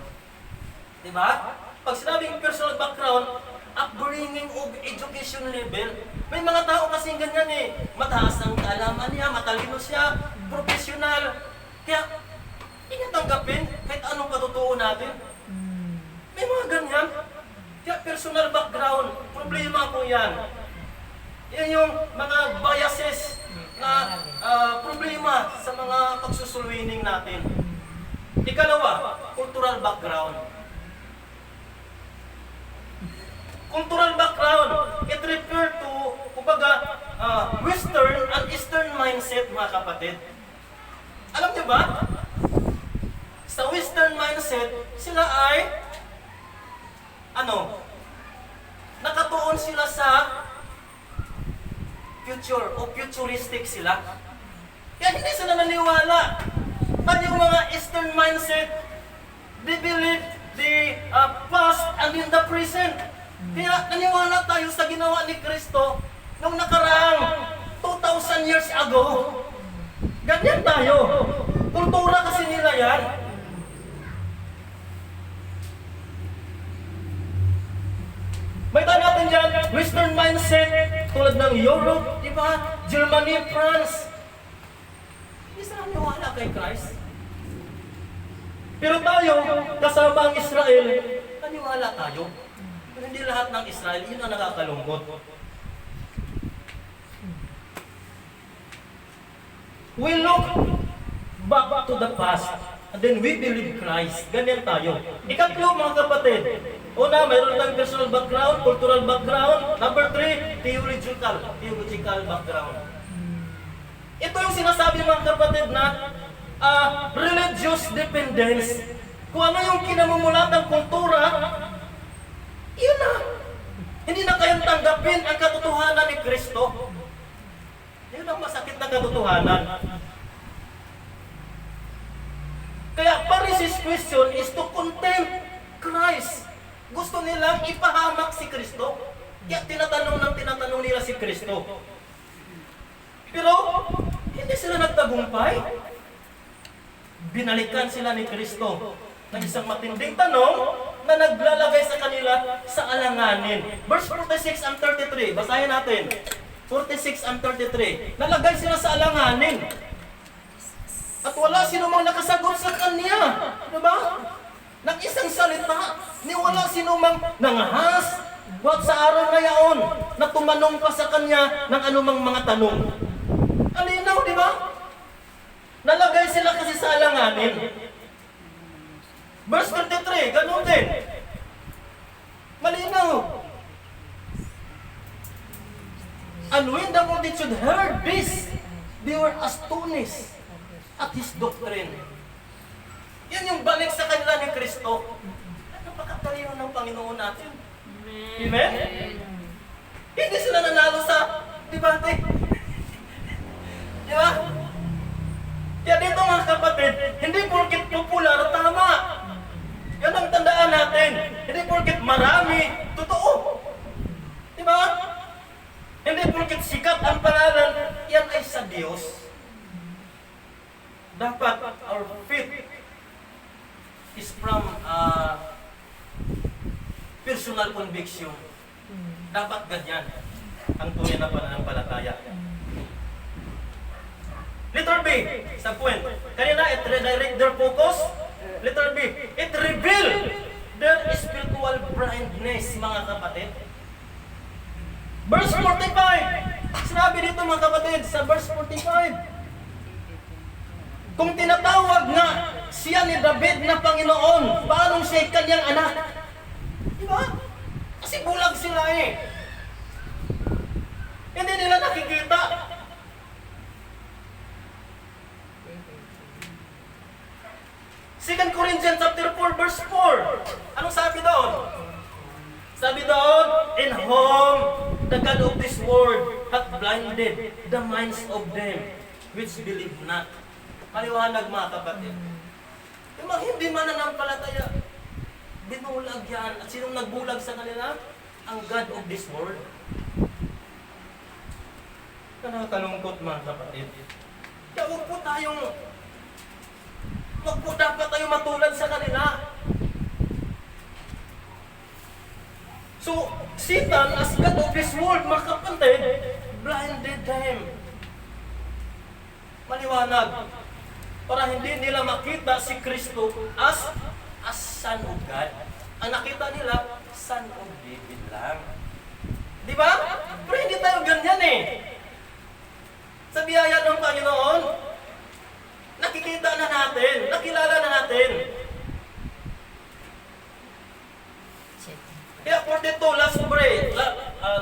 [SPEAKER 1] Diba? Pag sinabing personal background, upbringing of education level. May mga tao kasing ganyan mataas ang kaalaman niya, matalino siya, professional. Kaya, inatanggapin kahit anong katutuo natin. May mga ganyan. Kaya personal background, problema po yan. Yan yung mga biases na problema sa mga pagsusulwining natin. Ikalawa, cultural background. Cultural background, it refers to, kumbaga, Western and Eastern mindset, mga kapatid. Alam niyo ba? Sa Western mindset, sila ay, nakatuon sila sa future o futuristic sila. Kaya hindi sila naniwala. At yung mga Eastern mindset, they believe the past and in the present. Kaya naniwala tayo sa ginawa ni Kristo nung nakaraang 2,000 years ago. Ganyan tayo. Kultura kasi nila yan. May tayo natin dyan, Western mindset, tulad ng Europe, di ba? Germany, France. Hindi sila naniwala kay Christ. Pero tayo, kasama ang Israel, naniwala tayo. Pero hindi lahat ng Israel, yun ang nakakalungkot. We look back to the past, and then we believe Christ. Ganyan tayo. Ikatlo, mga kapatid. Una, mayroon tayong personal background, cultural background. Number 3, theological background. Ito yung sinasabi, mga kapatid, na religious dependence. Kung ano yung kinamumulatang kultura, yun na. Hindi na kayang tanggapin ang katotohanan ni Kristo. Yun ang masakit na katotohanan. Kaya Pharisees' question is to contempt Christ. Gusto nilang ipahamak si Kristo. Kaya tinatanong nila si Kristo. Pero hindi sila nagtagumpay. Binalikan sila ni Kristo ng isang matinding tanong na naglalagay sa kanila sa alanganin. Verse 46 and 33, basahin natin. 46 and 33. Nalagay sila sa alanganin. At wala sino mang nakasagot sa kanya. Diba? Nang isang salita, ni wala sino mang nangahas at sa araw na yaon na tumanong pa sa kanya ng anumang mga tanong. Alinaw, di ba? Nalagay sila kasi sa alanganin. Verse 33, ganun din. Malinaw. And when the multitude heard this, they were astonished at his doctrine. Yan yung balik sa kanila ni Kristo. Napakatalino ng Panginoon natin. Amen? Hindi sila nanalo sa debate. Di ba? Kaya dito, mga kapatid, hindi porket popular, tama. Yan ang tandaan natin. Hindi porket marami, totoo. Di ba? Hindi porket sikat ang pangalan, yan ay sa Diyos. Dapat our faith is from personal conviction. Dapat ganyan ang tunay na pananampalataya. Letter B, sa point. Kanina, it redirect their focus. Letter B, it reveal their spiritual blindness, mga kapatid. Verse 45. Sinabi dito, mga kapatid, sa verse 45. Kung tinatawag nga siya ni David na Panginoon, paano siya kanyang anak? Diba? Kasi bulag sila eh. Hindi nila nakikita. Second Corinthians chapter 4 verse 4. Anong sabi doon? Sabi doon, in whom the God of this world hath blinded the minds of them which believe not. Maliwanag, mga kapatid. Yung mga hindi mananampalataya, binulag yan. At sinong nagbulag sa kanila? Ang God of this world. Nakakalungkot, mga kapatid. Kaya huwag po dapat tayo matulad sa kanila. So, Satan as God of this world, mga kapatid, blinded them. Maliwanag. Para hindi nila makita si Kristo as Son of God. Ang nakita nila, Son of David lang. Di ba? Pero hindi tayo ganyan eh. Sa biyaya ng Panginoon, nakikita na natin, nakilala na natin. Kaya 42,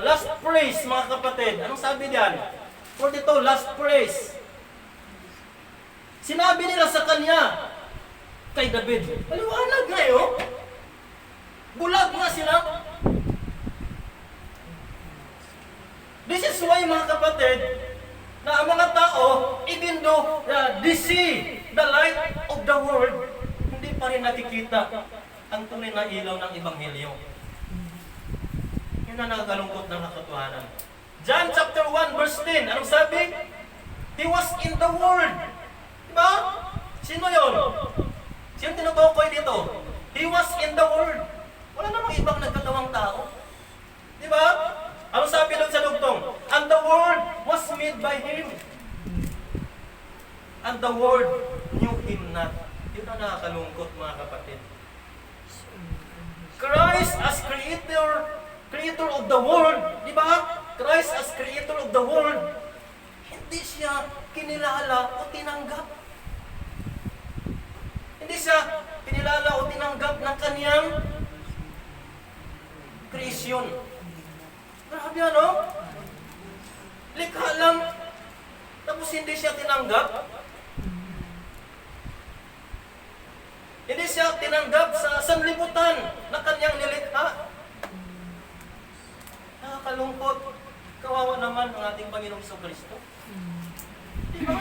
[SPEAKER 1] last praise, mga kapatid. Anong sabi diyan? 42, last praise. Sinabi nila sa kanya, kay David, maliwanag nga yun. Bulag nga sila. This is why mga kapatid, na ang mga tao, even though they see the light of the world, hindi pa rin nakikita ang tunay na ilaw ng Ebanghelyo. Yun ang nakakalungkot ng katotohanan. John chapter 1 verse 10, anong sabi? He was in the world. Diba? Sino yun? Sino tinutukoy dito? He was in the world. Wala namang ibang nagkatawang tao. Diba? Anong sabi doon sa dugtong? And the world was made by Him. And the world knew Him not. Yun ang nakakalungkot mga kapatid. Christ as creator of the world, di ba? Christ as creator of the world, hindi siya kinilala o tinanggap. Hindi siya kinilala o tinanggap ng kaniyang kreasyon. Grabe ano? Likha lang, tapos hindi siya tinanggap. Hindi siya tinanggap sa sanlibutan na kanyang nilikha. Nakakalungkot. Kawawa naman ang ating Panginoong Jesucristo. Diba?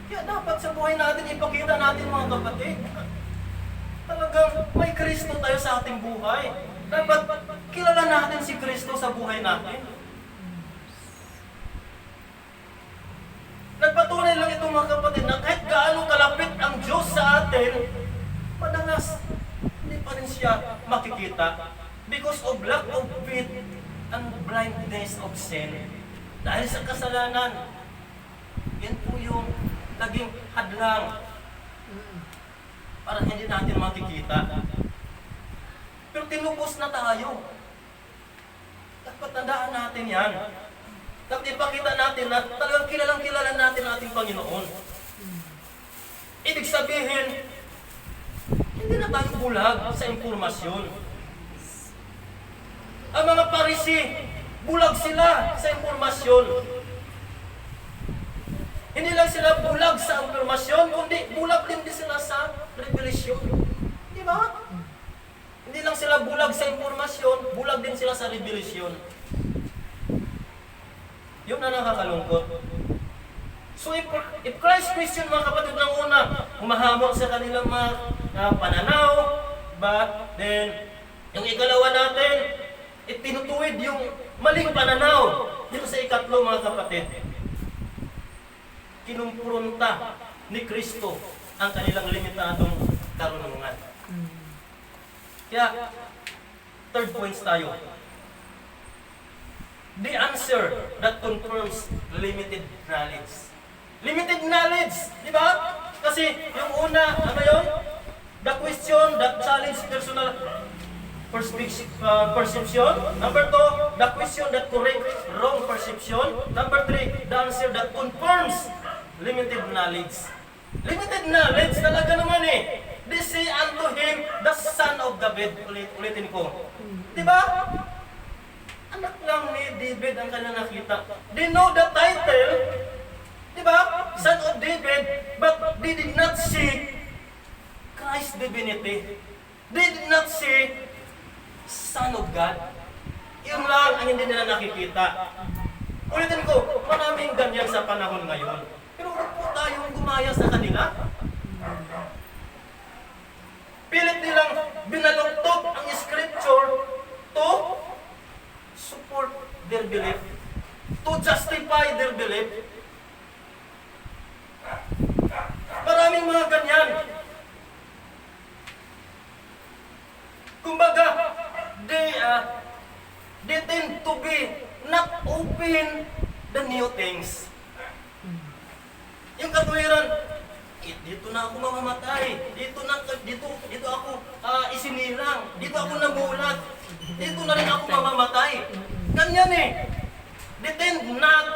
[SPEAKER 1] Kaya dapat sa buhay natin, ipakita natin mga kapatid. Talagang may Kristo tayo sa ating buhay. Dapat kilala natin si Kristo sa buhay natin. Nagpatunay lang itong mga kapatid na kahit gaano kalapit ang Diyos sa atin, madalas hindi pa rin siya makikita because of lack of faith and blindness of sin. Dahil sa kasalanan, yan po yung naging hadlang para hindi natin makikita. Pero tinubos na tayo. Dapat tandaan natin yan. Dapat ipakita natin na talagang kilalang-kilala natin ang ating Panginoon. Ibig sabihin, hindi na tayo bulag sa impormasyon. Ang mga Parisi, bulag sila sa impormasyon. Hindi lang sila bulag sa impormasyon, kundi bulag din sila sa revelasyon. Di ba? Hindi lang sila bulag sa impormasyon, bulag din sila sa revelasyon. Yun na nakakalungkot. So if Christ Christian mga kapatid ng una, humahamon sa kanilang mga pananaw, but then, yung ikalawa natin, itinutuwid yung maling pananaw. Dito sa ikatlo mga kapatid, kinumpronta ni Kristo ang kanilang limitadong karunungan. Kaya, third points tayo. The answer that confirms limited knowledge. Limited knowledge, di ba? Kasi yung una, ano yun? The question that challenge personal perception. Number 2, the question that correct wrong perception. Number 3, the answer that confirms limited knowledge. Limited knowledge talaga naman eh. They say unto him, the son of David. Ulitin ko. Diba? Anak lang ni David ang kanya nakita. They know the title, diba? Son of David, but they did not see Christ's divinity. They did not see Son of God. Yun lang ang hindi nila nakikita. Ulitin ko, maraming ganyan sa panahon ngayon. Pero huwag po tayong gumaya sa kanila. Pilit nilang binaluktot ang scripture to support their belief, to justify their belief. Maraming mga ganyan. Kumbaga, they tend to be not open the new things. Yung katuwiran, dito na ako mamamatay, dito ako isinilang, dito ako namulat, dito na rin ako mamamatay. Ganyan eh. They tend not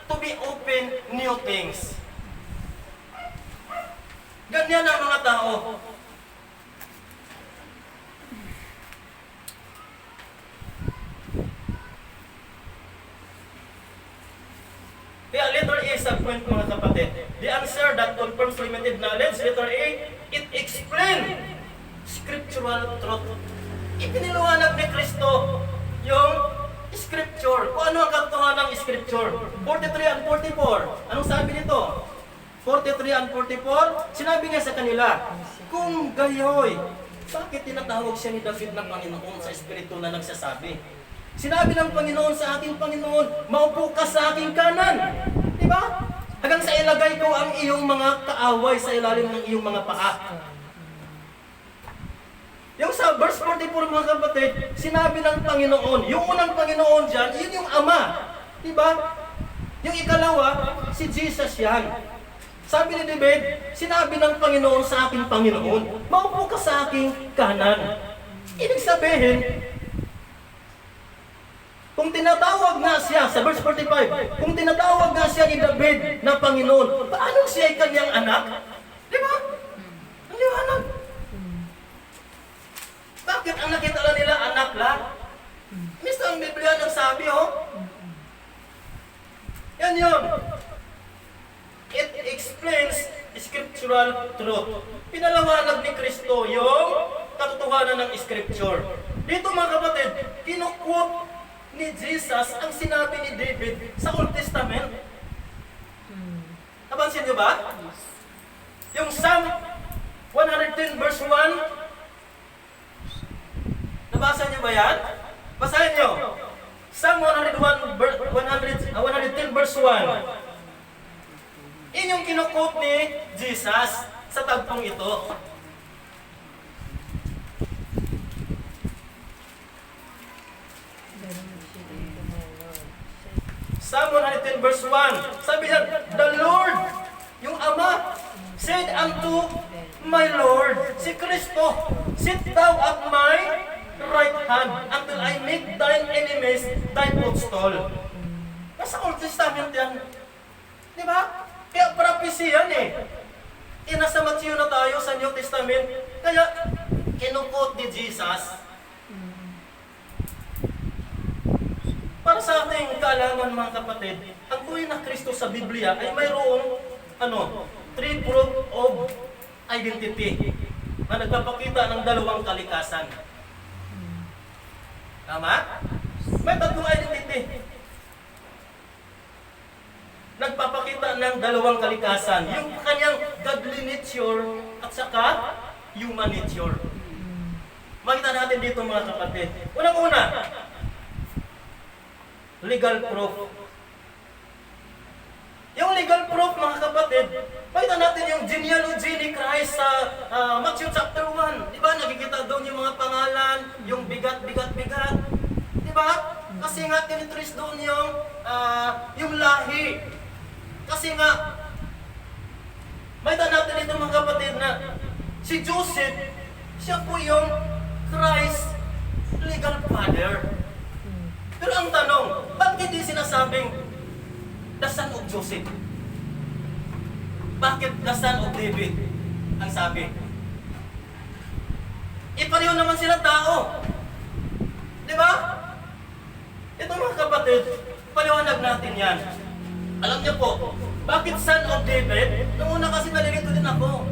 [SPEAKER 1] to be open new things. Ganyan ang mga tao. Kaya letter A sa point mga kapatid. The answer that confirms limited knowledge, letter A, it explains scriptural truth. Ipiniliwanag ni Kristo yung Scripture. Kung ano ang katotohanan ng Scripture. 43 and 44. Anong sabi nito? 43 and 44, sinabi niya sa kanila, kung gayoy, bakit tinatawag siya ni David ng Panginoon sa Espiritu na nagsasabi? Sinabi ng Panginoon sa aking Panginoon, maupo ka sa aking kanan. Di ba? Hanggang sa ilagay ko ang iyong mga kaaway sa ilalim ng iyong mga paa. Yung sa verse 44 mga kapatid, sinabi ng Panginoon, yung unang Panginoon dyan, yun yung Ama. Di ba? Yung ikalawa, si Jesus yan. Sabi ni David, sinabi ng Panginoon sa aking Panginoon, maupo ka sa aking kanan. Ibig sabihin, kung tinatawag nga siya, sa verse 45, kung tinatawag nga siya ni David na Panginoon, paano siya ay kanyang anak? Di ba? Ang liwanag. Bakit ang nakita lang nila anak lang? Misto ang Biblia nagsabi, Yan yun. It explains scriptural truth. Pinalawanag ni Kristo yung katotohanan ng Scripture. Dito mga kapatid, kinukwot ni Jesus ang sinabi ni David sa Old Testament. Napansin niyo ba? Yung Psalm 110 verse 1, nabasa niyo ba yan? Basahin niyo. Psalm 110 verse 1. Yun yung kinukot ni Jesus sa tagpong ito. Psalm 110 verse 1. Sabi niya, the Lord, yung Ama, said unto my Lord, si Kristo, sit thou at my right hand until I make thine enemies thy footstool. Nasa Old Testament yan. Di ba? Kaya prophecy yan nasa Matthew na tayo sa New Testament. Kaya, kinukot ni Jesus. Para sa ating kaalaman mga kapatid, ang tuwing na Kristo sa Biblia ay mayroong three proof of identity na nagpapakita ng dalawang kalikasan. Tama? May tatlong identity. Nagpapakita ng dalawang kalikasan. Yung kanyang godly nature at saka human nature. Makita natin dito mga kapatid. Unang-una, legal proof. Yung legal proof mga kapatid, makita natin yung genealogy ni Christ sa Matthew chapter 1. Di ba? Nakikita doon yung mga pangalan, yung bigat. Di ba? Kasi nga tinitrace doon yung lahi. Kasi nga, makita natin ito mga kapatid na si Joseph, siya po yung Christ legal father. Pero ang tanong, bakit hindi sinasabing the son of Joseph? Bakit the son of David ang sabi? Pareho naman silang tao. Di ba? Ito mga kapatid, paliwanag natin yan. Alam niyo po, bakit son of David? Nung una kasi nalilito din ako.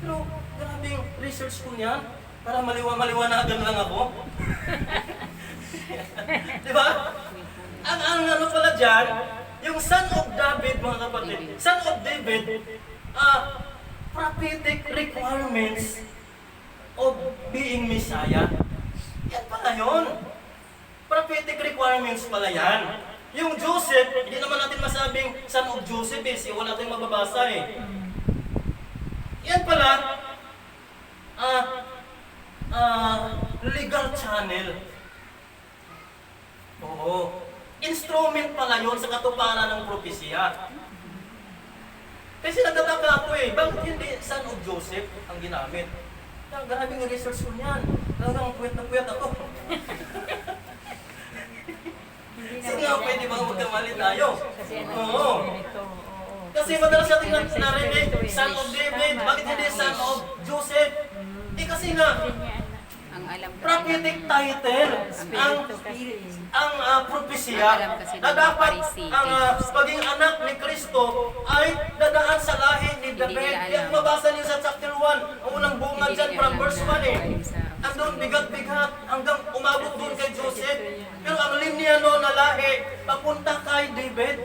[SPEAKER 1] Pero grabe yung research ko niyan. Para maliwanagan lang ako. Di ba? Ang ano pala dyan, yung son of David, mga kapatid, son of David, prophetic requirements of being Messiah. Yan pala yun. Prophetic requirements pala yan. Yung Joseph, hindi naman natin masabing son of Joseph wala tayong mababasa Yan pala, legal channel. Oo. Instrument pala yun sa katuparan ng propesya. Kasi nagtataka ako bakit hindi son of Joseph ang ginamit? Grabe ng research ko niyan. Talagang puwet na puwet ako. Sige nga, pwede bang magkamali tayo? Oo. Kasi madalas natin narinig, son of David, bakit hindi son of Joseph? Kasi nga, prophetic title ang propesya na dapat ang paging anak ni Kristo ay dadaan sa lahi ni David. Yan mabasa niyo sa chapter 1, ang unang bunga dyan from verse 1 Andun bigat-bigat hanggang umabot doon kay Joseph. Pero ang linya papunta kay David.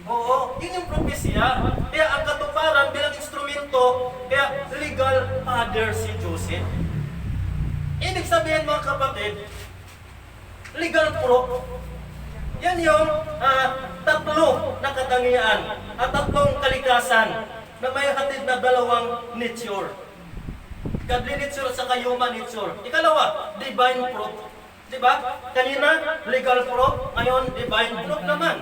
[SPEAKER 1] Oo, yun yung propesya. Kaya ang katuparan bilang instrumento, kaya legal father si Joseph. Ibig sabihin mga kapatid, legal proof. Yan yung tatlo na katangian at tatlong kalikasan na may hatid na dalawang nature. Godly nature at saka human nature. Ikalawa, divine proof. Diba? Kanina, legal proof. Ngayon, divine proof naman.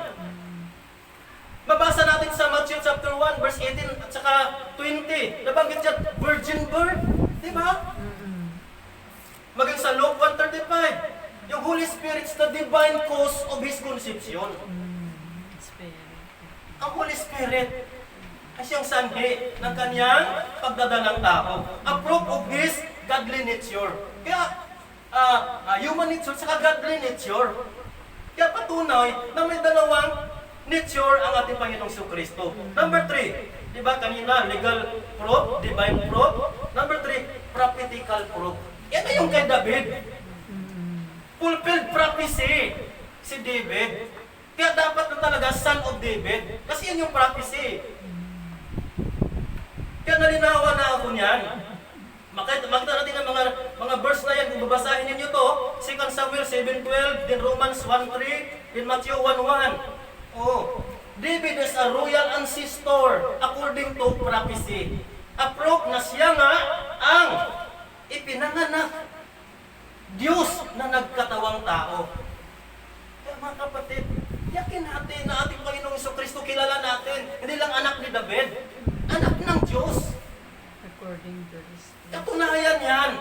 [SPEAKER 1] Mabasa natin sa Matthew chapter 1, verse 18 at saka 20. Nabanggit dyan, virgin birth. Diba? Maging sa Luke 1:35, yung Holy Spirit is the divine cause of His conception.
[SPEAKER 3] Spirit.
[SPEAKER 1] Ang Holy Spirit ay siyang sanhi ng kanyang pagdadalang tao. A proof of His godly nature. Kaya, human nature sa godly nature. Kaya patunay na may dalawang nature ang ating Panginoong Jesucristo. Number 3, di ba kanina, legal proof, divine proof. Number 3, prophetical proof. Yan na yung kay David. Fulfilled prophecy si David. Kaya dapat na talaga son of David. Kasi yan yung prophecy. Kaya nalinawan na ako niyan. Makita natin ang mga verse na yan. Kung babasahin ninyo to, 2 Samuel 7:12, then Romans 1:3, then Matthew 1:1. Oh, David is a royal ancestor according to prophecy. A proof na siya nga ang ipinanganak Diyos na nagkatawang tao. Kaya mga kapatid, yakin natin na ating Panginoong Jesucristo kilala natin. Hindi lang anak ni David, anak ng Diyos.
[SPEAKER 3] According to this.
[SPEAKER 1] Katunayan yan.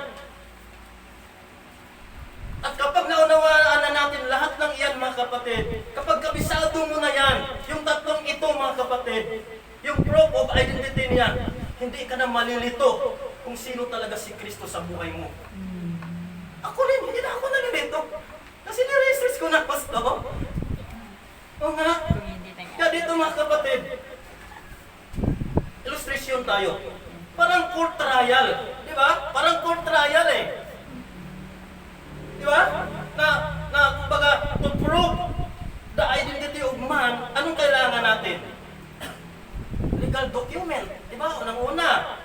[SPEAKER 1] At kapag naunawaan na natin lahat ng iyan mga kapatid, kapag kabisado mo na yan, yung tatlong ito mga kapatid, yung proof of identity niya, hindi ka na malilito kung sino talaga si Kristo sa buhay mo. Ako rin, hindi na ako nalilito. Kasi ni-research ko na, Pastor. O nga.
[SPEAKER 3] Kung hindi tayo.
[SPEAKER 1] Kaya dito mga kapatid, illustration tayo. Parang court trial. Di ba? Parang court trial eh. Di ba? Kumbaga, to prove the identity of man, anong kailangan natin? Legal document. Di ba? Unang-una.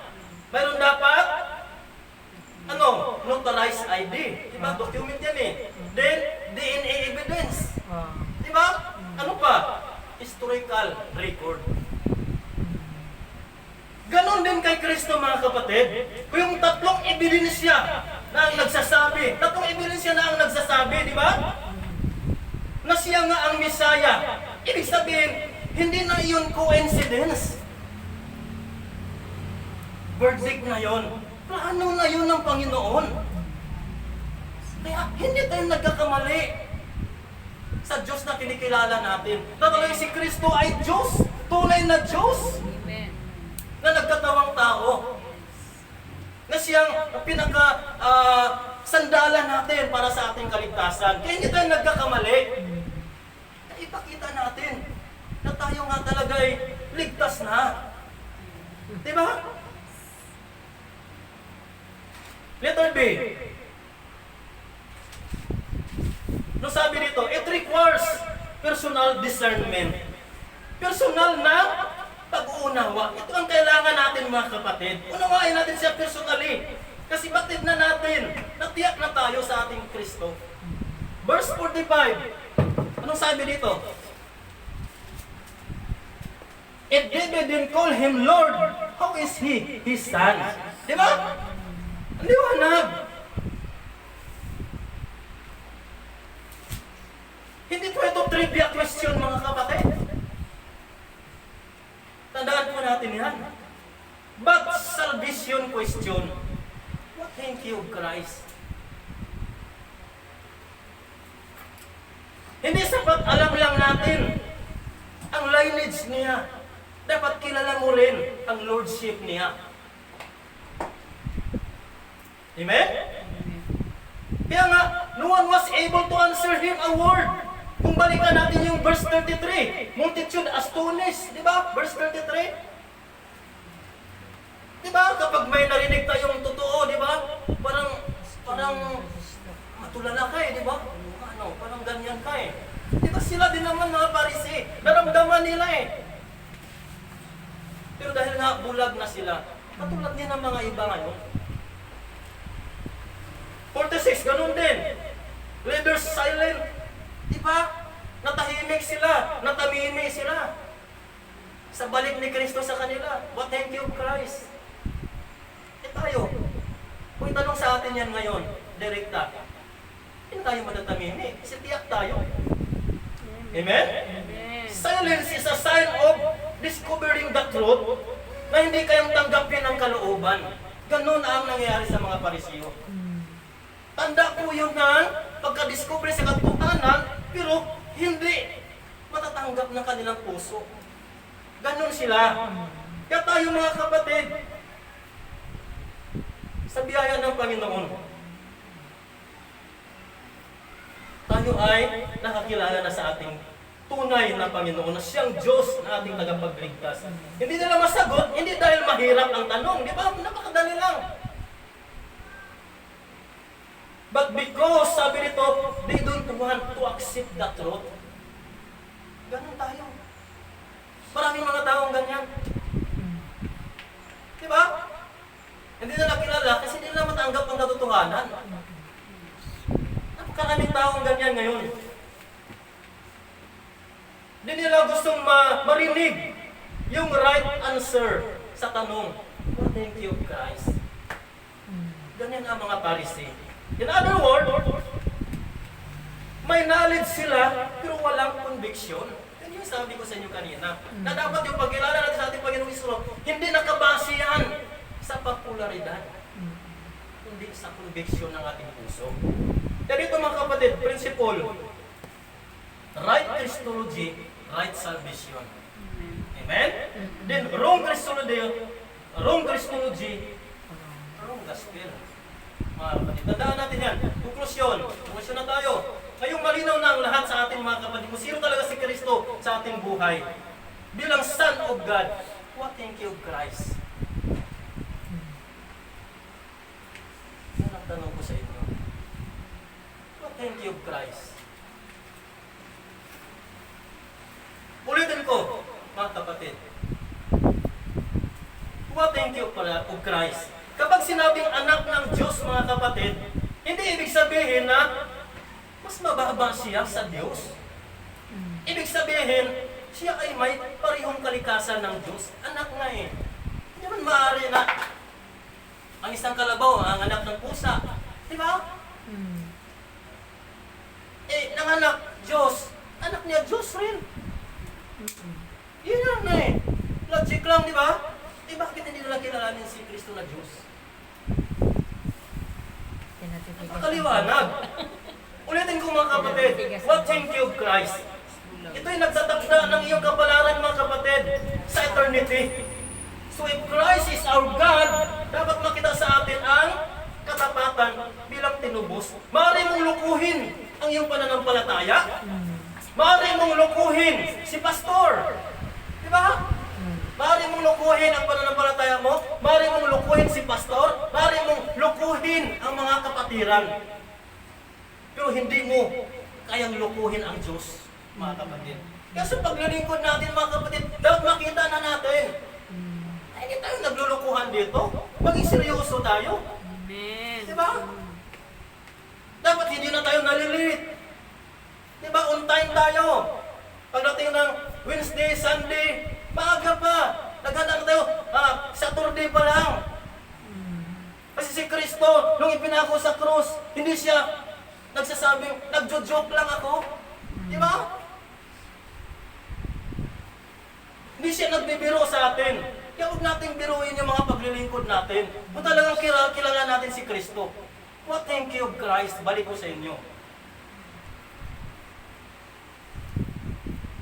[SPEAKER 1] Mayroon dapat, notarized ID. Di ba? Document yan eh. Then, DNA evidence. Di ba? Ano pa? Historical record. Ganon din kay Kristo mga kapatid. Kung yung tatlong ebidensya na ang nagsasabi, di ba? Na siya nga ang Misaya. Ibig sabihin, hindi na yun coincidence. Verdict na yun. Plano na yun ng Panginoon. Kaya hindi tayo nagkakamali sa Diyos na kinikilala natin. Tatawagin si Kristo ay Diyos. Tunay na Diyos.
[SPEAKER 3] Amen.
[SPEAKER 1] Na nagkatawang tao. Na siyang sandalan natin para sa ating kaligtasan. Kaya hindi tayo nagkakamali. Kaya ipakita natin na tayo nga talaga ay ligtas na. Diba? Letter B. No sabi dito, it requires personal discernment. Personal na pag-uunawa. Ito ang kailangan natin mga kapatid. Unawain natin siya personally. Kasi batid na natin, natiyak na tayo sa ating Kristo. Verse 45. Anong sabi dito? If David didn't call him Lord, how is he his son? Di ba? Ang liwanag. Hindi po ito trivia question mga kapatid. Tandaan po natin yan. But salvation question. What thank you, Christ? Hindi sapat alam lang natin ang lineage niya. Dapat kilala mo rin ang lordship niya. Amen? Kaya nga, no one was able to answer him a word. Kung balikan natin yung verse 33, multitude astonished, di ba? Verse 33. Di ba? Kapag may narinig tayong totoo, di ba? Parang matulala ka eh, di ba? Parang ganyan ka eh. Di ba sila din naman mga Parisi? Naramdaman nila eh. Pero dahil nga bulag na sila, katulad din ng mga iba ngayon. 46, ganun din. Leaders silent. Di ba? Natahimik sila, natamimi sila. Sa balik ni Kristo sa kanila, what thank you Christ. Eh tayo, kung itanong sa atin yan ngayon, direkta, hindi tayo matatamimi, kasi tiyak tayo. Amen?
[SPEAKER 3] Amen.
[SPEAKER 1] Silence is a sign of discovering the truth na hindi kayang tanggapin ang kalooban. Ganun ang nangyayari sa mga Parisiyo. Tanda po yun ng pagka-discover sa katotohanan, pero hindi matatanggap ng kanilang puso. Ganun sila. Kaya tayo mga kapatid, sa biyaya ng Panginoon, tayo ay nakakilala na sa ating tunay na Panginoon na siyang Diyos na ating tagapagligtas. Hindi nila masagot, hindi dahil mahirap ang tanong, di ba? Napakadali lang. But because, sabi nito, they don't want to accept the truth. Ganun tayo. Maraming mga taong ganyan. Di ba? Hindi nila kilala kasi hindi nila matanggap ang katotohanan. Napakaraming taong ganyan ngayon. Hindi nila gustong marinig yung right answer sa tanong. Oh, thank you, Christ. Ganyan ang mga Pharisee. In other words, may knowledge sila pero walang conviction. Yan yung sabi ko sa inyo kanina. Na dapat yung pagkilala natin sa ating Panginoong Isus, hindi nakabase yan sa popularidad. Hindi sa conviction ng ating puso. Kaya dito mga kapatid, principle, right Christology, right salvation. Amen? Then wrong Christology, wrong gospel. Mga kapatid, tandaan natin yan. Konklusyon na tayo. Ngayong malinaw na ang lahat sa ating mga kapatid kung sino talaga si Kristo sa ating buhay. Bilang Son of God, what thank you Christ? Yan ang tanong ko sa inyo. What thank you Christ? Ulitin ko, mga kapatid. What thank you pala of Christ? Kapag sinabing anak ng Diyos, mga kapatid, hindi ibig sabihin na mas mababa siya sa Diyos. Ibig sabihin, siya ay may parehong kalikasan ng Diyos. Anak nga eh. Hindi naman maaari na ang isang kalabaw, ang anak ng pusa. Di ba? Eh, nanganak Diyos, anak niya Diyos rin. Yun lang na eh. Logic lang, di ba? Eh, bakit hindi nila kilalanin si Kristo na Diyos? Napakaliwanag. Ulitin ko mga kapatid, what thank you Christ? Ito'y nagtatakda ng iyong kapalaran mga kapatid sa eternity. So if Christ is our God, dapat makita sa atin ang katapatan bilang tinubos. Maaari mong lukuhin ang iyong pananampalataya. Maaari mong lukuhin si pastor. Di ba? Maaari mong lukuhin ang pananampalataya mo. Maaari mong lukuhin si pastor. Maaari mong lukuhin ang mga kapatiran. Pero hindi mo kayang lukuhin ang Diyos, mga kapatid. Kaya sa paglilingkod natin, mga kapatid, dapat makita na natin. Ay, hindi tayo naglulukuhan dito. Maging seryoso tayo.
[SPEAKER 3] Amen.
[SPEAKER 1] Di ba? Dapat hindi na tayo nalilit. Di ba? On time tayo. Pagdating ng Wednesday, Sunday, maaga pa. Naghanda na tayo. Saturday pa lang. Kasi si Kristo, nung ipinako sa krus, hindi siya nagsasabing, nagjo-joke lang ako. Di ba? Hindi siya nagbibiro sa atin. Kaya huwag natin biruin yung mga paglilingkod natin. Kung talagang kilala natin si Kristo. What thank you Christ, balik ko sa inyo.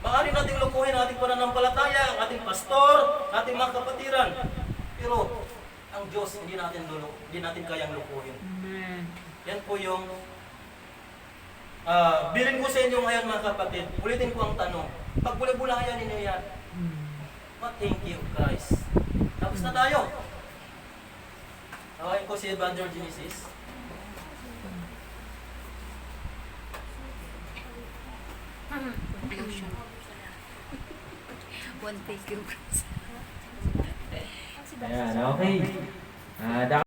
[SPEAKER 1] Maaari nating lukuhin ang ating pananampalataya, ang ating pastor, ating mga kapatiran. Pero ang Diyos hindi natin kayang lukuhin.
[SPEAKER 3] Amen.
[SPEAKER 1] Yan po yung bilin ko sa inyo ngayon mga kapatid. Ulitin ko ang tanong. Pag bula-bulayan ninyo yan, what thank you Christ? Tapos na tayo. Tawain ko si Brother Genesis.
[SPEAKER 2] Conclusion. One take yung
[SPEAKER 1] Ayan, okay.